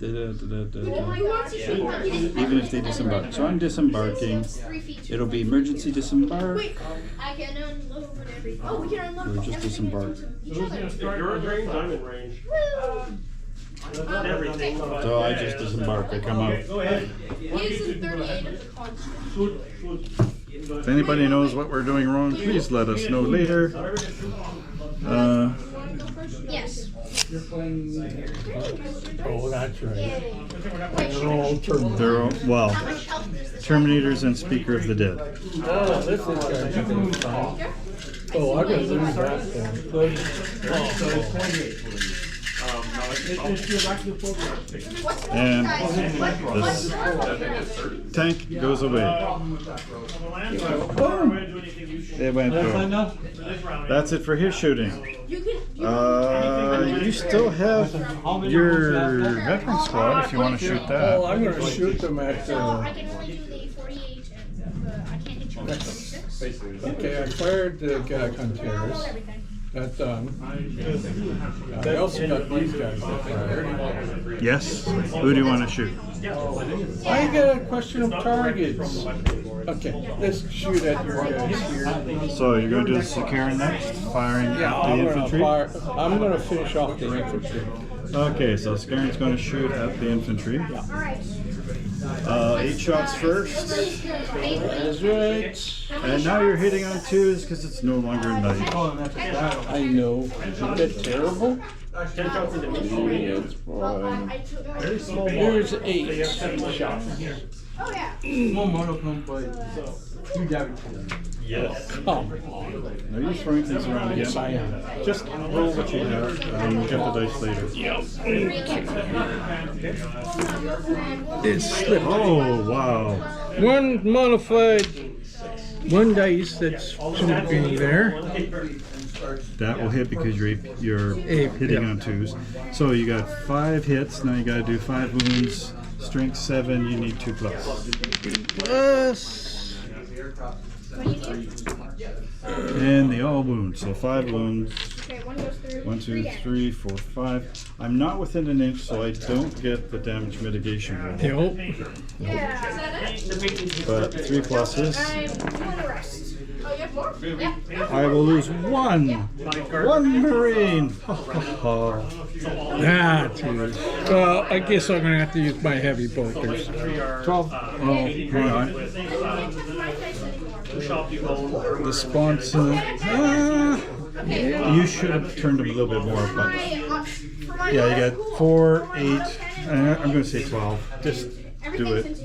Who wants to shoot? Even if they disembark. So I'm disembarking. 3 feet. It'll be emergency disembark. Wait, I can unload everything. Oh, we can unload Or just everything disembark. each other. If you're in range, I'm in range. Woo! Everything. So I just disembark. I come out. Go ahead. He is in 38 of the constant. If anybody knows what we're doing wrong, please let us know later. Yes. Oh, that's right. Yay. They're all turned. They're all, well, How much health does this Terminators and Speaker of the Dead. Oh, this is going to be fun. Oh, I gotta lose that then. And this tank goes away. It went through. That's it for his shooting. You still have your veteran squad if you want to shoot Oh, that. I'm gonna shoot them at, So I can only do the 48, I can't hit you with 46. okay, I fired the Hunters. Everything. That's done. I also got these guys that fired. Yes. Who do you want to shoot? I got a question of targets. Okay, let's shoot at your guys here. So you're going to do the Sakara next, firing Yeah, at the infantry? I'm gonna finish off the infantry. Okay, so Scarin's going to shoot at the infantry. Alright. 8 shots first. That's right. And now you're hitting on 2s because it's no longer night. I know. Isn't that terrible? It's fine. Here's 8 shots. Oh yeah. Yes. Oh, Now you're throwing things around yes, I again. am. Just roll what you have and we'll get the dice later. It slipped. Oh, wow. One modified, one dice that's should be there. That will hit because you're hitting on 2s. So you got 5 hits, now you got to do 5 wounds. Strength 7, you need 2 plus. Plus. What do you need? And they all wound, so 5 wounds. Okay, one goes through. 1, 2, 3, 4, 5. I'm not within an inch, so I don't get the damage mitigation roll. Nope. Yeah. Is that it? But 3 pluses. I'm doing the rest. Oh, you have more? Yep. I will lose 1 Marine. That's it. Well, I guess I'm gonna have to use my heavy bolters. 12. Oh, hang on. The sponsor. You should have turned them a little bit more, but yeah, you got 4, 8. I'm going to say 12. Just do it.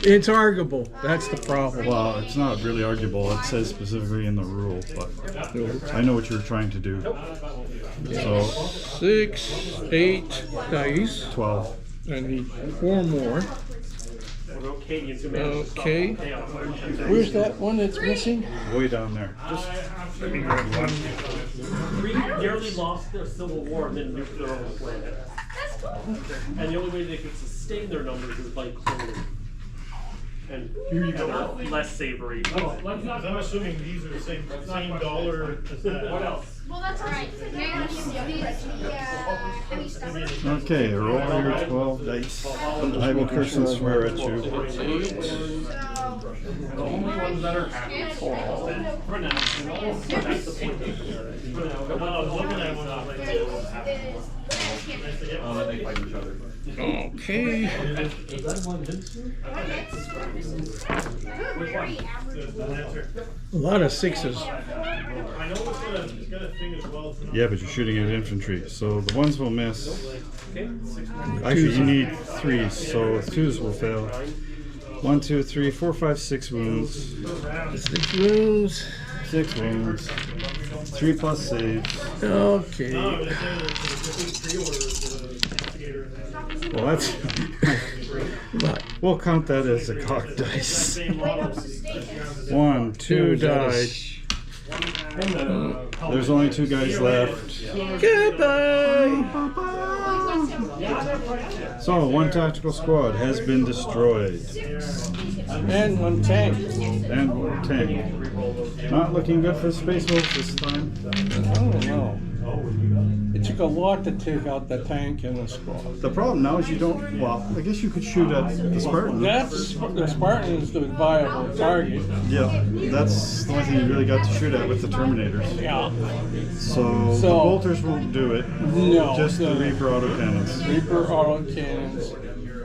It's arguable. That's the problem. Well, it's not really arguable. It says specifically in the rule, but I know what you were trying to do. So 6, 8 dice. 12. I need 4 more. Okay. Where's that one that's missing? Way down there. Just let me grab one. Nearly lost their civil war and then nuked their own planet. And the only way they could sustain their numbers is by cloning. And less savory. I'm assuming these are the same dollar as that. What else? Well, that's alright. Okay, roll your 12 dice. I will curse and swear at you. The only ones that are happy. For now. That's the point. When I was looking at one, I was like, They fight each other. Okay. A lot of 6s. I know it's got a thing as well. Yeah, but you're shooting at infantry, so the 1s will miss. Actually, you need 3s, so 2s will fail. 1, 2, 3, 4, 5, 6 wounds. 6 wounds. 6 wounds. 3 plus saves. Okay. Well, that's. We'll count that as a cock dice. 1, 2 dice. There's only 2 guys left. Goodbye. So, 1 tactical squad has been destroyed. And 1 tank. And 1 tank. Not looking good for Space Wolf this time. Oh no. It took a lot to take out the tank and the squad. The problem now is you don't. Well, I guess you could shoot at the Spartan. That's the Spartan is the viable target. Yeah, that's the only thing you really got to shoot at with the Terminators. Yeah. So the bolters won't do it. No. Just the Reaper autocannons. Reaper autocannons.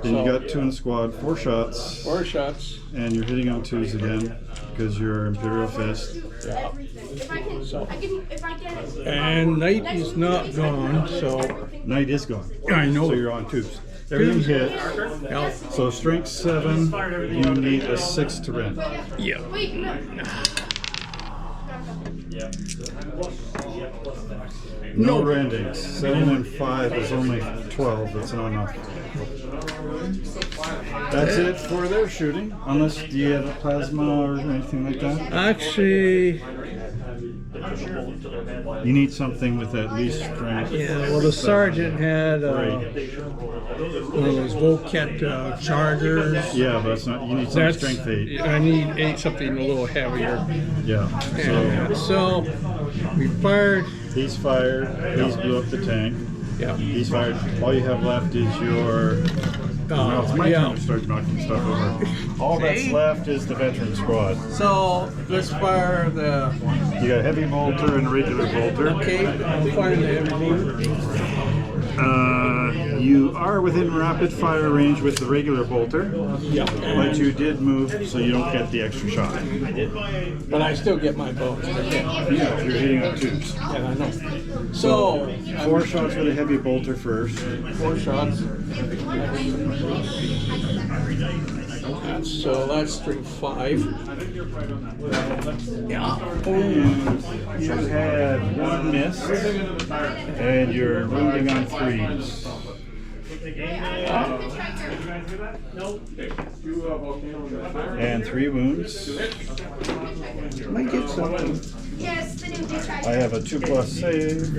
Then you got 2 in the squad, 4 shots. 4 shots. And you're hitting on 2s again because you're Imperial Fist. Yeah. If I can, So- if I get it. And Knight is not gone, so Knight is gone. I know. So you're on 2s. Everything hit. Yeah. So strength 7, you need a 6 to rend. Yeah. Wait, no. No rendings. 7 and 5 is only 12. That's not enough. That's it for their shooting. Unless do you have a plasma or anything like that? Actually, You need something with at least strength. yeah, well, the sergeant had one of those Volcat chargers. Yeah, but it's not. You need some That's, strength 8. I need something a little heavier. Yeah. And so we fired. He's fired. He's blew up the tank. Yeah. He's fired. All you have left is your. Well, it's my turn to start knocking stuff over. All that's left is the veteran squad. So let's fire the. You got a heavy bolter and a regular bolter. Okay, I'll fire the heavy bolter. You are within rapid fire range with the regular bolter, Yeah. but you did move, so you don't get the extra shot. But I still get my bonus. Yeah, if you're hitting on 2s. Yeah, I know. So 4 shots with a heavy bolter first. 4 shots. So that's strength 5. Yeah. And you had 1 miss, and you're wounding on 3s. And 3 wounds. Might get something. Yes, the new I have a 2+ save.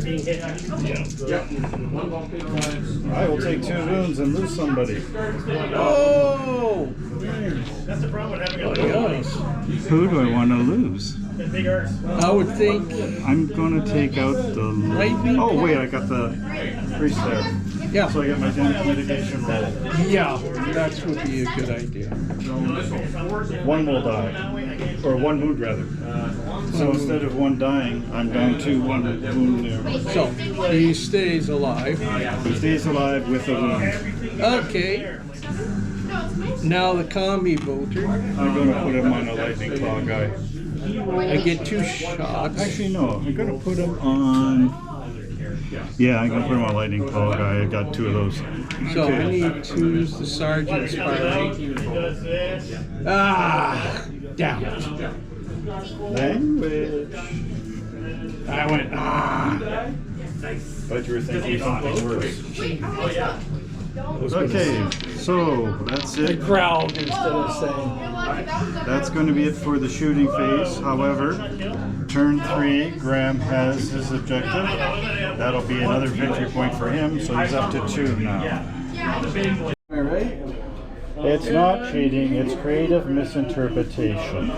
I will take 2 wounds and lose somebody. Oh! That's the problem with having a Yes. Who do I want to lose? big arts. I would think. I'm gonna take out the Lightning? Oh wait, I got the priest there. Yeah. So I got my damage mitigation roll. Yeah, that would be a good idea. 1 will die. Or 1 wound rather. So instead of 1 dying, I'm down to 1 wound there. So he stays alive. He stays alive with a wound. Okay. Now the combi bolter. I'm gonna put him on a lightning claw guy. I get 2 shots. Actually no, I'm gonna put him on. Yeah, I'm gonna put him on a lightning claw guy. I got 2 of those. So I need to use the sergeant's firing. Ah, damn it. Language. I went, ah. But you were thinking something worse. Okay, so that's I it. growled instead of saying. That's going to be it for the shooting phase. However, turn 3, Graham has his objective. That'll be another victory point for him, so he's up to 2 now. All right. It's not cheating, it's creative misinterpretation.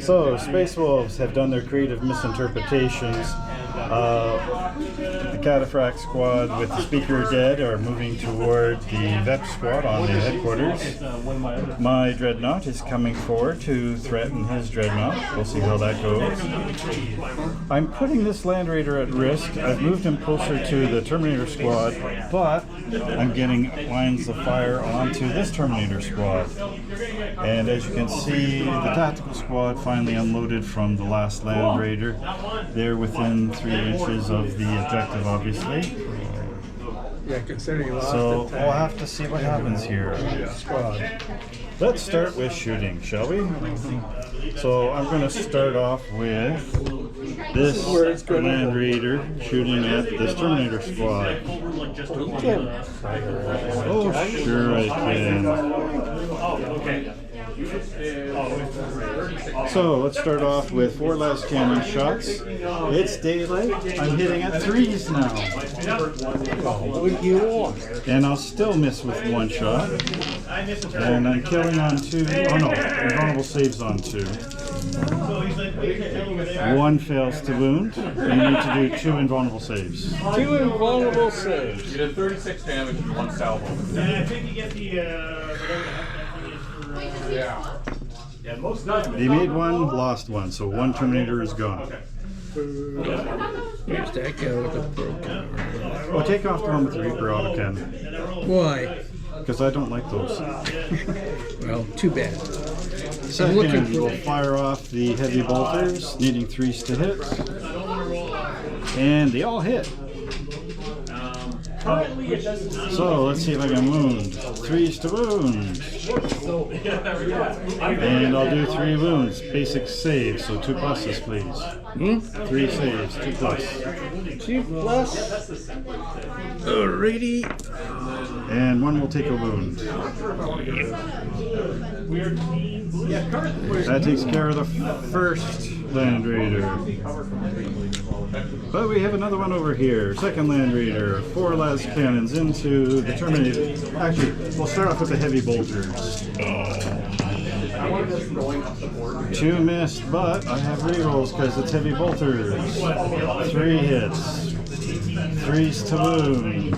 So, Space Wolves have done their creative misinterpretations. The Cataphract squad with the speaker dead are moving toward the VEP squad on the headquarters. My dreadnought is coming forward to threaten his dreadnought. We'll see how that goes. I'm putting this Land Raider at risk. I've moved him closer to the Terminator squad, but I'm getting lines of fire onto this Terminator squad. And as you can see, the tactical squad finally unloaded from the last Land Raider. They're within 3 inches of the objective, obviously. Yeah, considering you lost So the we'll have to see what happens here. squad. Let's start with shooting, shall we? So I'm going to start off with this Land Raider shooting at this Terminator squad. Oh, sure I can. So let's start off with 4 last cannon shots. It's daylight. I'm hitting at 3s now. What do you want? And I'll still miss with 1 shot. And I'm killing on 2. Oh no, invulnerable saves on 2. 1 fails to wound. You need to do 2 invulnerable saves. 2 invulnerable saves. You did 36 damage and 1 salvo. And I think you get the Yeah, most doesn't. They made 1, lost 1, so 1 Terminator is gone. Here's that guy with a broken arm. Well, take off the one with the Reaper auto cannon. Why? because I don't like those. Well, too bad. Second, we'll fire off the heavy bolters, needing 3s to hit. And they all hit. Currently, it doesn't. So let's see if I can wound. 3s to wound. And I'll do 3 wounds. Basic saves, so 2 pluses, please. 3 saves, 2 plus. 2 plus. Alrighty. And 1 will take a wound. That takes care of the first Land Raider. But we have another one over here. Second Land Raider. 4 las cannons into the Terminator. Actually, we'll start off with the heavy bolters. 2 missed, but I have rerolls because it's heavy bolters. 3 hits. 3s to wound.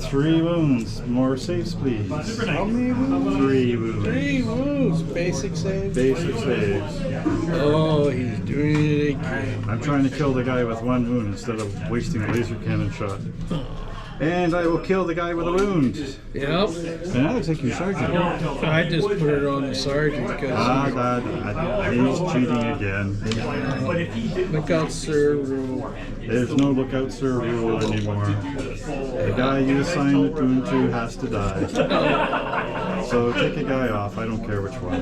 3 wounds. More saves, please. How many wounds? 3 wounds. 3 wounds. Basic save. Basic saves. Oh, he's doing it again. I'm trying to kill the guy with 1 wound instead of wasting a laser cannon shot. And I will kill the guy with a wound. Yep. And that looks like your sergeant. I just put it on the sergeant because. He's cheating again. Look out, sir. Rule. There's no lookout sir rule anymore. The guy you assign the wound to has to die. So take a guy off. I don't care which one.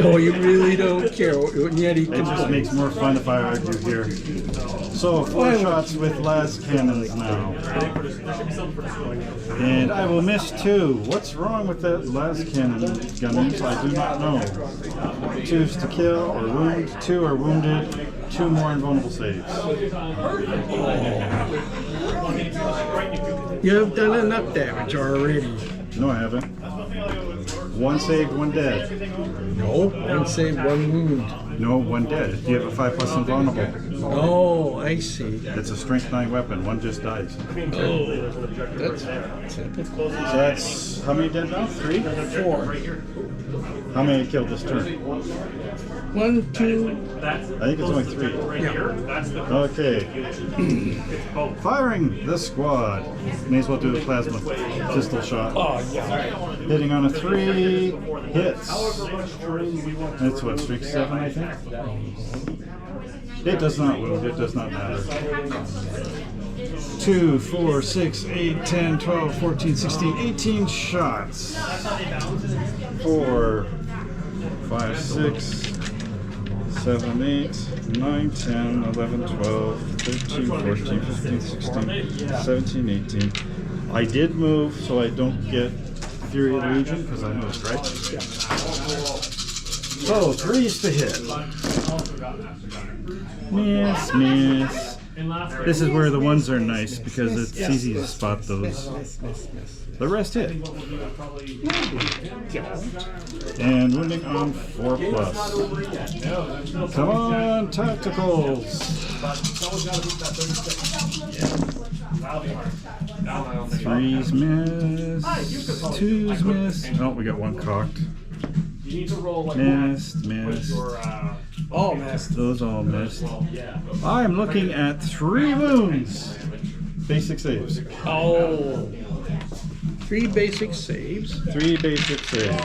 Oh, you really don't care. And yet he It just makes more fun if I argue here. So 4 shots with las cannons now. And I will miss 2. What's wrong with that las cannon gunners? I do not know. 2's to kill or wound. 2 are wounded. 2 more invulnerable saves. You have done enough damage already. No, I haven't. 1 saved, 1 dead. No, 1 save, 1 wound. No, 1 dead. You have a 5 plus invulnerable. Oh, I see. It's a strength 9 weapon. 1 just dies. Oh, that's typical. So that's how many dead now? 3? 4. How many killed this turn? 1, 2. I think it's only 3. Yeah. Okay. Firing the squad. May as well do a plasma pistol shot. Oh, yeah. Hitting on a 3 hits. That's what, strength 7, I think? It does not wound, it does not matter. 2, 4, 6, 8, 10, 12, 14, 16, 18 shots. 4, 5, 6, 7, 8, 9, 10, 11, 12, 13, 14, 15, 16, 17, 18. I did move so I don't get Fury of the Legion because I know it's right. So 3's to hit. Miss, miss. This is where the 1s are nice because it's easy to spot those. The rest hit. And wounding on 4 plus. Come on, tacticals. 3's miss. 2's miss. Oh, we got 1 cocked. Missed, missed. All missed. Those all missed. I'm looking at 3 wounds. Basic saves. Oh. 3 basic saves. 3 basic saves.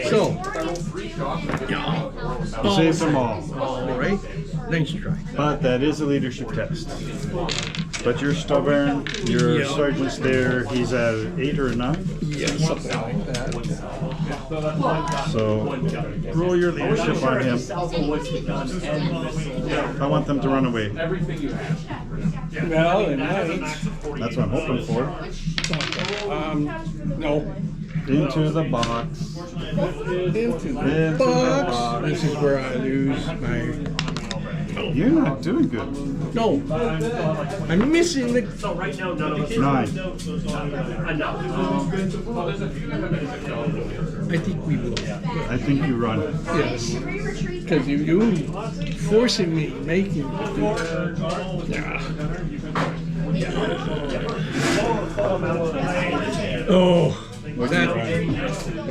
So. You saved them all. All right. Nice try. But that is a leadership test. But you're stubborn. Your sergeant's there. He's at 8 or 9. Yeah, something like that. So roll your leadership on him. I want them to run away. Well, it might. That's what I'm hoping for. No. Into the box. Into the box. This is where I lose my. You're not doing good. No. I'm missing the. So right now, none of us 9. I think we will. I think you run. Yes. Because you forcing me, making me do it. Yeah. Oh, that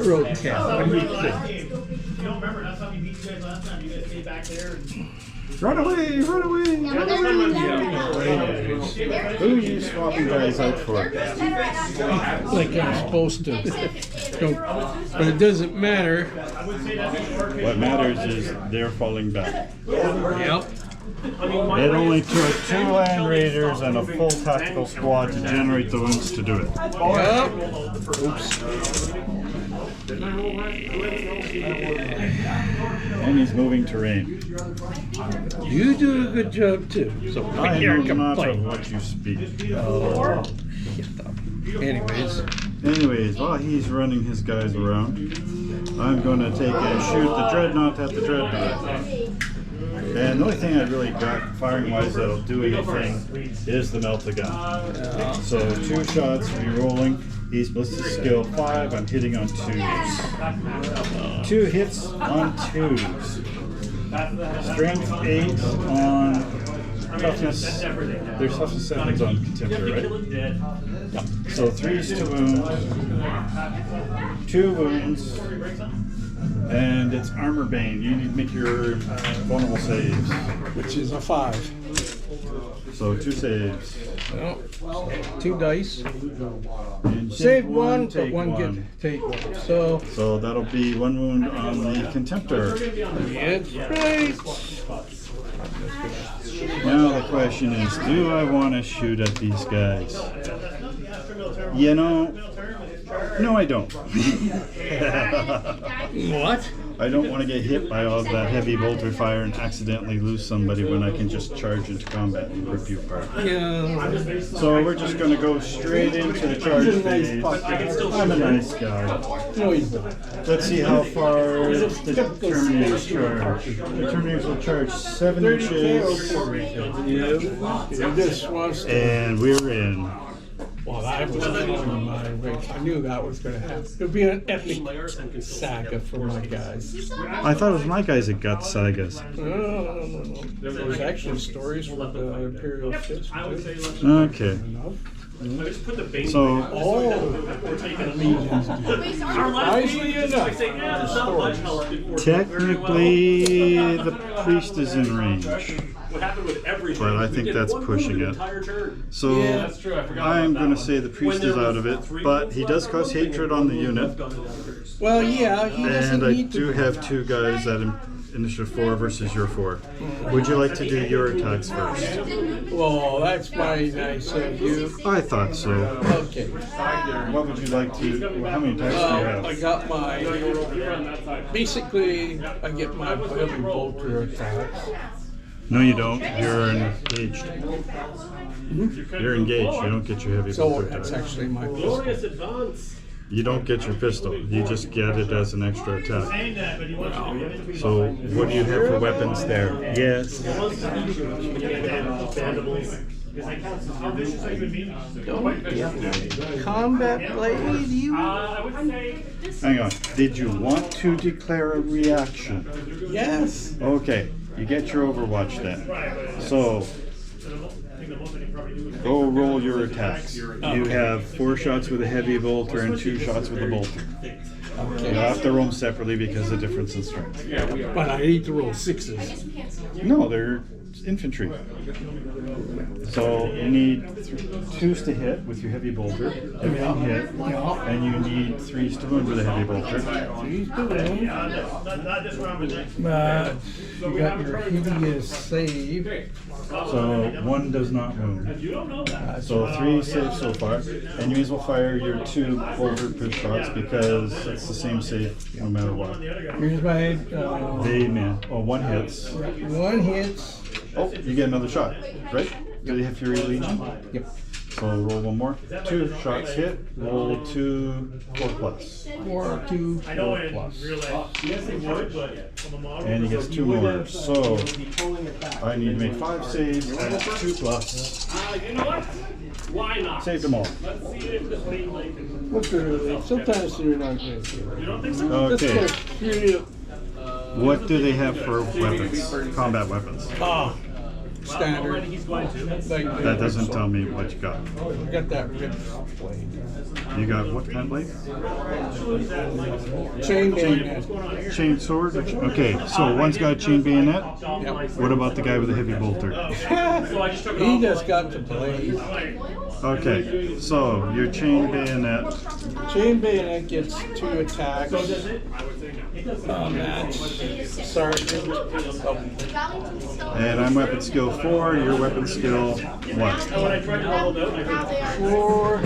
road 10. What do you think? You don't remember, that's how we beat you guys last time. You guys stayed back there and. Run away! Run away! Yeah, we're gonna move that. Who are you swapping guys out for? Like I'm supposed to. But it doesn't matter. What matters is they're falling back. Yep. It only took 2 land raiders and a full tactical squad to generate the wounds to do it. Yep. Oops. And he's moving terrain. You do a good job too. So I here know not of complain. what you speak. Anyways, While he's running his guys around, I'm going to take and shoot the dreadnought at the dreadnought. And the only thing I really got firing-wise that'll do anything is the melt-a-gun. So 2 shots, re-rolling. He's ballistic skill 5. I'm hitting on 2s. 2 hits on 2s. Strength 8 on toughness. There's toughness 7s on contemporary, right? Yep. So 3s to wound. 2 wounds. And it's Armor Bane. You need to make your vulnerable saves. which is a 5. So 2 saves. Well, 2 dice. And Save take 1, but take 1 1. get take 1. So So that'll be 1 wound on the Contemptor. it's right. Now the question is, do I want to shoot at these guys? You know, no I don't. What? I don't want to get hit by all that heavy bolter fire and accidentally lose somebody when I can just charge into combat and rip you apart. Yeah. So we're just going to go straight into the charge phase. I'm a nice guy. No, he's not. Let's see how far the Terminators charge. The Terminators will charge 7 inches. Yeah. This was. And we're in. Well, I was on my race. I knew that was going to happen. It would be an epic saga for my guys. I thought it was my guys that got sagas. No. There's actually stories from the Imperial Fist. Okay. So, Surprisingly enough, technically, the priest is in range. But I think that's pushing it. So, I'm going to say the priest is out of it, but he does cause hatred on the unit. well, yeah, he doesn't And I need do to. have 2 guys at initiative 4 versus your 4. Would you like to do your attacks first? Well, that's very nice of you. I thought so. Okay. What would you like to? How many attacks do you I have? got my. Basically, I get my heavy bolter attacks. No, you don't. You're engaged. You're engaged. You don't get your heavy So bolter that's attack. actually my pistol. Glorious advance. You don't get your pistol. You just get it as an extra attack. So, what do you have for weapons there? Yes. Combat blade, you? Hang on. Did you want to declare a reaction? Yes. Okay. You get your Overwatch then. So, go roll your attacks. You have 4 shots with a heavy bolter and 2 shots with a bolter. You have to roll them separately because of the difference in strength. But I need to roll 6s. No, they're infantry. So you need 2s to hit with your heavy bolter, and 1 hit, and you need 3s to wound with a heavy bolter. But you got your hideous save. So 1 does not wound. So 3 saves so far, and you may as well fire your 2 bolter push shots because it's the same save no matter what. Here's my They man. Oh, 1 hits. 1 hits. Oh, you get another shot, right? Do you have Fury Legion? Yep. So roll 1 more. 2 shots hit. Roll 2 4 plus. 4, 2, 4 plus. And he gets 2 more. So I need to make 5 saves at 2 plus. You know what? Why not? Saved them all. Let's see if this thing like. Sometimes they're not good. You don't think so? Okay. Here. What do they have for weapons? Combat weapons. standard. He's going to. That doesn't tell me what you got. Got that ribbed blade. You got what kind of blade? Chain bayonet. Chain sword? Okay, so one's got a chain bayonet. Yep. What about the guy with the heavy bolter? He just got the blade. Okay, so your chain bayonet. Chain bayonet gets 2 attacks. Match sergeant. And I'm weapon skill 4, your weapon skill 1. 4.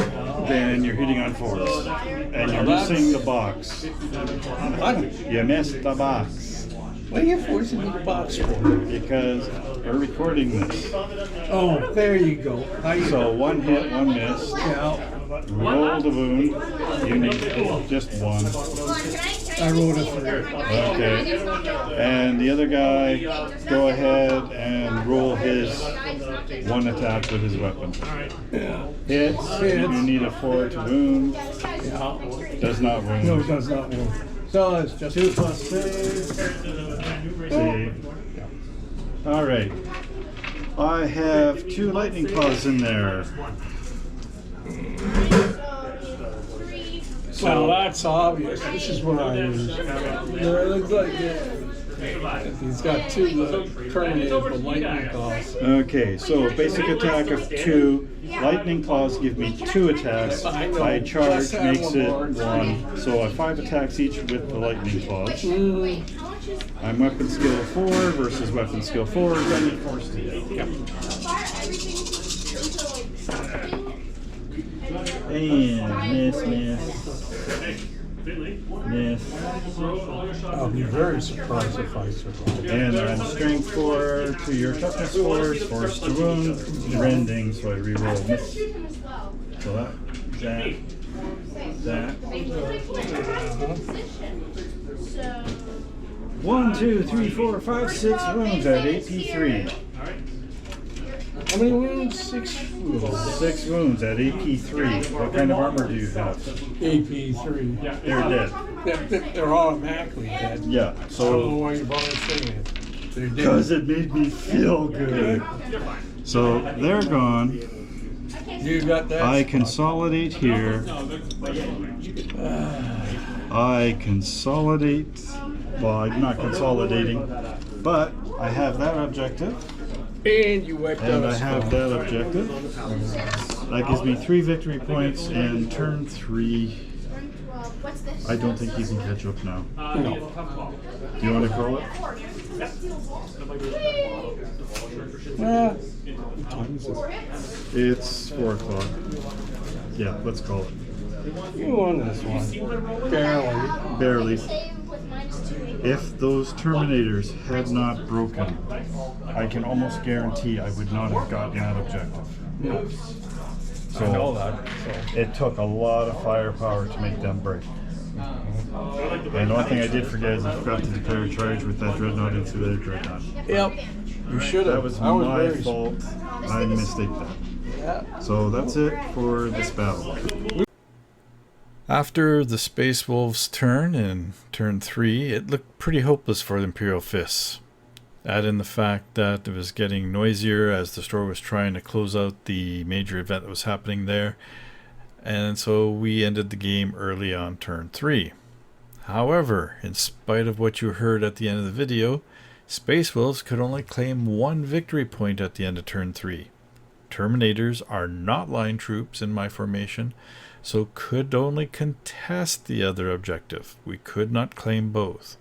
Then you're hitting on 4s. And you're missing the box. What? You missed the box. What are you forcing me to box for? Because we're recording this. Oh, there you go. So 1 hit, 1 miss. Yeah. Roll the wound. You need just 1. I rolled a 3. Okay. And the other guy, go ahead and roll his 1 attack with his weapon. Yeah. Hits. You need a 4 to wound. Yeah. Does not wound. No, it does not wound. So it's just 2 plus 6. See. All right. I have 2 lightning claws in there. Well, that's obvious. This is what I use. It looks like he's got 2 terminated with lightning claws. Okay, so basic attack of 2. Lightning claws give me 2 attacks. By charge makes it 1. So I have 5 attacks each with the lightning claws. I'm weapon skill 4 versus weapon skill 4. Then you force to hit. Yep. And miss. I'll be very surprised if I survive. And I'm strength 4 to your toughness 4, force to wound, rending, so I reroll miss. So that. 1, 2, 3, 4, 5, 6 wounds at AP3. How many wounds? 6 wounds. 6 wounds at AP3. What kind of armor do you have? AP3. They're dead. They're automatically dead. Yeah, I don't know so why you're bothering saying it. They're dead. because it made me feel good. So they're gone. You got that? I consolidate here. I consolidate. Well, I'm not consolidating, but I have that objective. And you wiped out And a I have spell. that objective. That gives me 3 victory points in turn 3. I don't think you can catch up now. No. Do you want to call it? What time is it? It's 4 o'clock. Yeah, let's call it. You won this one. Barely. Barely. If those Terminators had not broken, I can almost guarantee I would not have gotten that objective. No. So I know that. So. it took a lot of firepower to make them break. And the one thing I did forget is I forgot to declare a charge with that dreadnought into their dreadnought. Yep. You should have. That was I was my very fault. I mistaked that. Yeah. So that's it for this battle. After the Space Wolves' turn in turn 3, it looked pretty hopeless for the Imperial Fists. Add in the fact that it was getting noisier as the store was trying to close out the major event that was happening there, and so we ended the game early on turn 3. However, in spite of what you heard at the end of the video, Space Wolves could only claim 1 victory point at the end of turn 3. Terminators are not line troops in my formation, so could only contest the other objective. We could not claim both.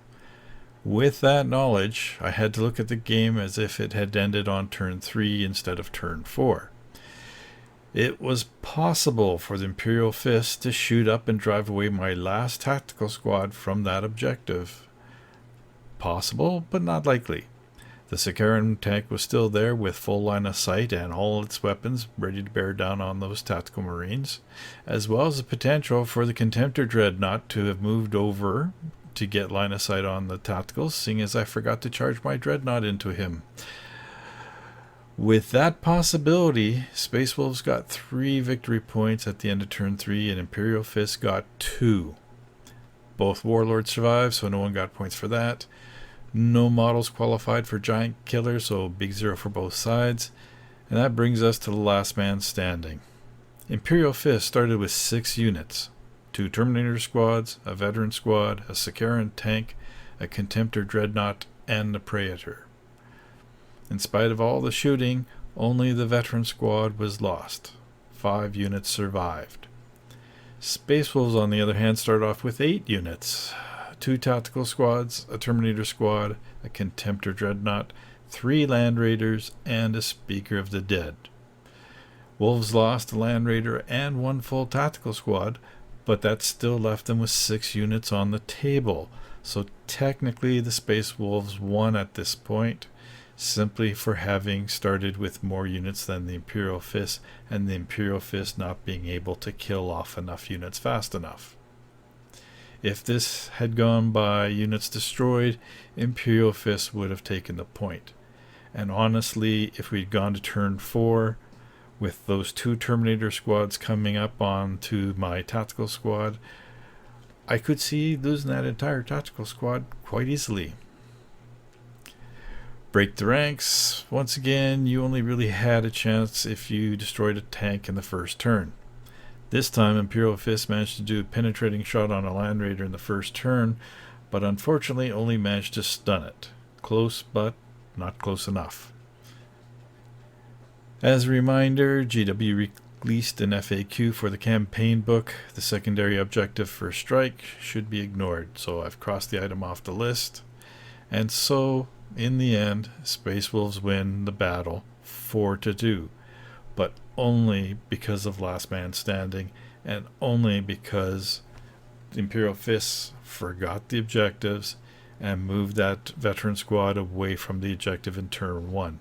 With that knowledge, I had to look at the game as if it had ended on turn 3 instead of turn 4. It was possible for the Imperial Fist to shoot up and drive away my last tactical squad from that objective. Possible, but not likely. The Sakaran tank was still there with full line of sight and all its weapons ready to bear down on those tactical marines, as well as the potential for the Contemptor Dreadnought to have moved over to get line of sight on the tacticals, seeing as I forgot to charge my Dreadnought into him. With that possibility, Space Wolves got 3 victory points at the end of turn 3 and Imperial Fist got 2. Both Warlords survived, so no one got points for that. No models qualified for giant killer, so big zero for both sides. And that brings us to the last man standing. Imperial Fist started with 6 units. 2 Terminator squads, a veteran squad, a Sakaran tank, a Contemptor dreadnought, and a Praetor. In spite of all the shooting, only the veteran squad was lost. 5 units survived. Space Wolves, on the other hand, started off with 8 units. 2 tactical squads, a Terminator squad, a Contemptor dreadnought, 3 Land Raiders, and a Speaker of the Dead. Wolves lost a Land Raider and 1 full tactical squad, but that still left them with 6 units on the table. So technically the Space Wolves won at this point, simply for having started with more units than the Imperial Fist, and the Imperial Fist not being able to kill off enough units fast enough. If this had gone by units destroyed, Imperial Fist would have taken the point. And honestly, if we'd gone to turn 4, with those 2 Terminator squads coming up onto my tactical squad, I could see losing that entire tactical squad quite easily. Break the ranks. Once again, you only really had a chance if you destroyed a tank in the first turn. This time, Imperial Fist managed to do a penetrating shot on a Land Raider in the first turn, but unfortunately only managed to stun it. Close, but not close enough. As a reminder, GW released an FAQ for the campaign book. The secondary objective for strike should be ignored, so I've crossed the item off the list. And so, in the end, Space Wolves win the battle 4-2, but only because of last man standing, and only because the Imperial Fists forgot the objectives and moved that veteran squad away from the objective in turn 1.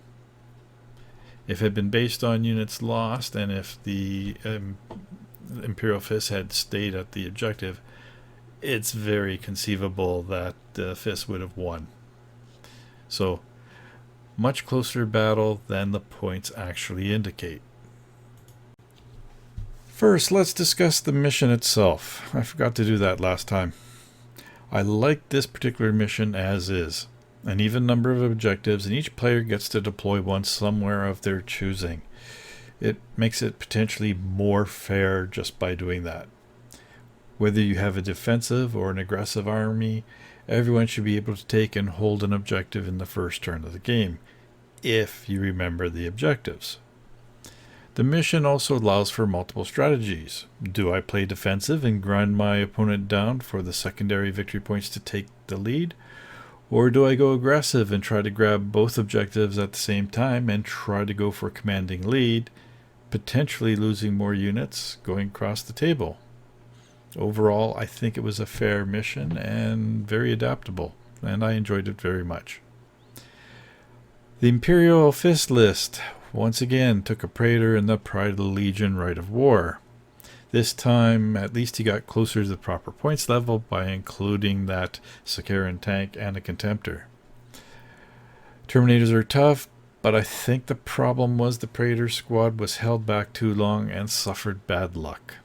If it had been based on units lost, and if the Imperial Fist had stayed at the objective, it's very conceivable that the Fist would have won. So, much closer battle than the points actually indicate. First, let's discuss the mission itself. I forgot to do that last time. I like this particular mission as is. An even number of objectives, and each player gets to deploy one somewhere of their choosing. It makes it potentially more fair just by doing that. Whether you have a defensive or an aggressive army, everyone should be able to take and hold an objective in the first turn of the game, if you remember the objectives. The mission also allows for multiple strategies. Do I play defensive and grind my opponent down for the secondary victory points to take the lead? Or do I go aggressive and try to grab both objectives at the same time and try to go for a commanding lead, potentially losing more units going across the table? Overall, I think it was a fair mission and very adaptable, and I enjoyed it very much. The Imperial Fist list once again took a Praetor and the Pride of the Legion Rite of War. This time, at least he got closer to the proper points level by including that Sakaran tank and a Contemptor. Terminators are tough, but I think the problem was the Praetor squad was held back too long and suffered bad luck.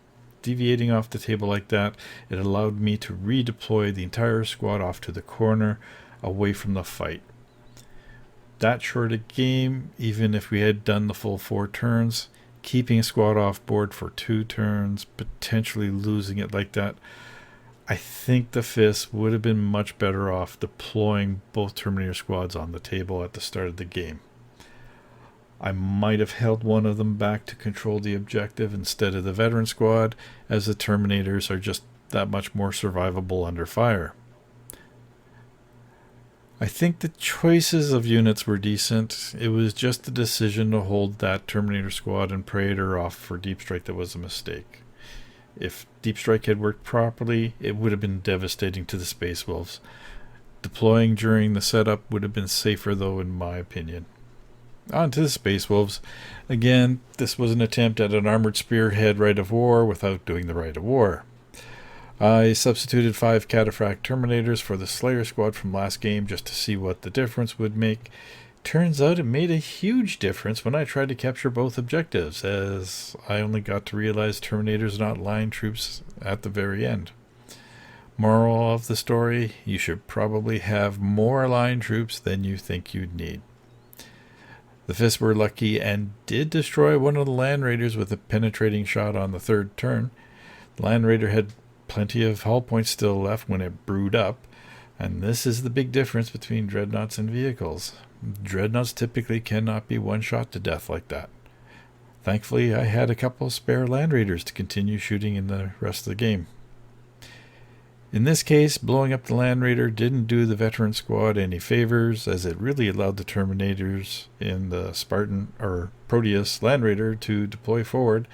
Deviating off the table like that, it allowed me to redeploy the entire squad off to the corner, away from the fight. That short a game, even if we had done the full 4 turns, keeping a squad off board for 2 turns, potentially losing it like that, I think the Fist would have been much better off deploying both Terminator squads on the table at the start of the game. I might have held one of them back to control the objective instead of the veteran squad, as the Terminators are just that much more survivable under fire. I think the choices of units were decent. It was just the decision to hold that Terminator squad and Praetor off for Deep Strike that was a mistake. If Deep Strike had worked properly, it would have been devastating to the Space Wolves. Deploying during the setup would have been safer though, in my opinion. On to the Space Wolves. Again, this was an attempt at an armored spearhead Rite of War without doing the Rite of War. I substituted 5 Cataphract Terminators for the Slayer squad from last game just to see what the difference would make. Turns out it made a huge difference when I tried to capture both objectives, as I only got to realize Terminators are not line troops at the very end. Moral of the story, you should probably have more aligned troops than you think you'd need. The Fists were lucky and did destroy one of the Land Raiders with a penetrating shot on the third turn. The Land Raider had plenty of hull points still left when it brewed up, and this is the big difference between dreadnoughts and vehicles. Dreadnoughts typically cannot be one-shot to death like that. Thankfully, I had a couple spare Land Raiders to continue shooting in the rest of the game. In this case, blowing up the Land Raider didn't do the veteran squad any favors, as it really allowed the Terminators in the Spartan or Proteus Land Raider to deploy forward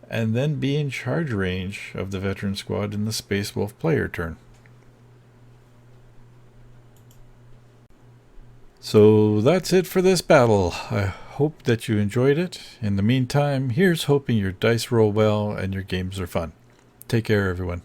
and then be in charge range of the veteran squad in the Space Wolf player turn. So that's it for this battle. I hope that you enjoyed it. In the meantime, here's hoping your dice roll well and your games are fun. Take care, everyone.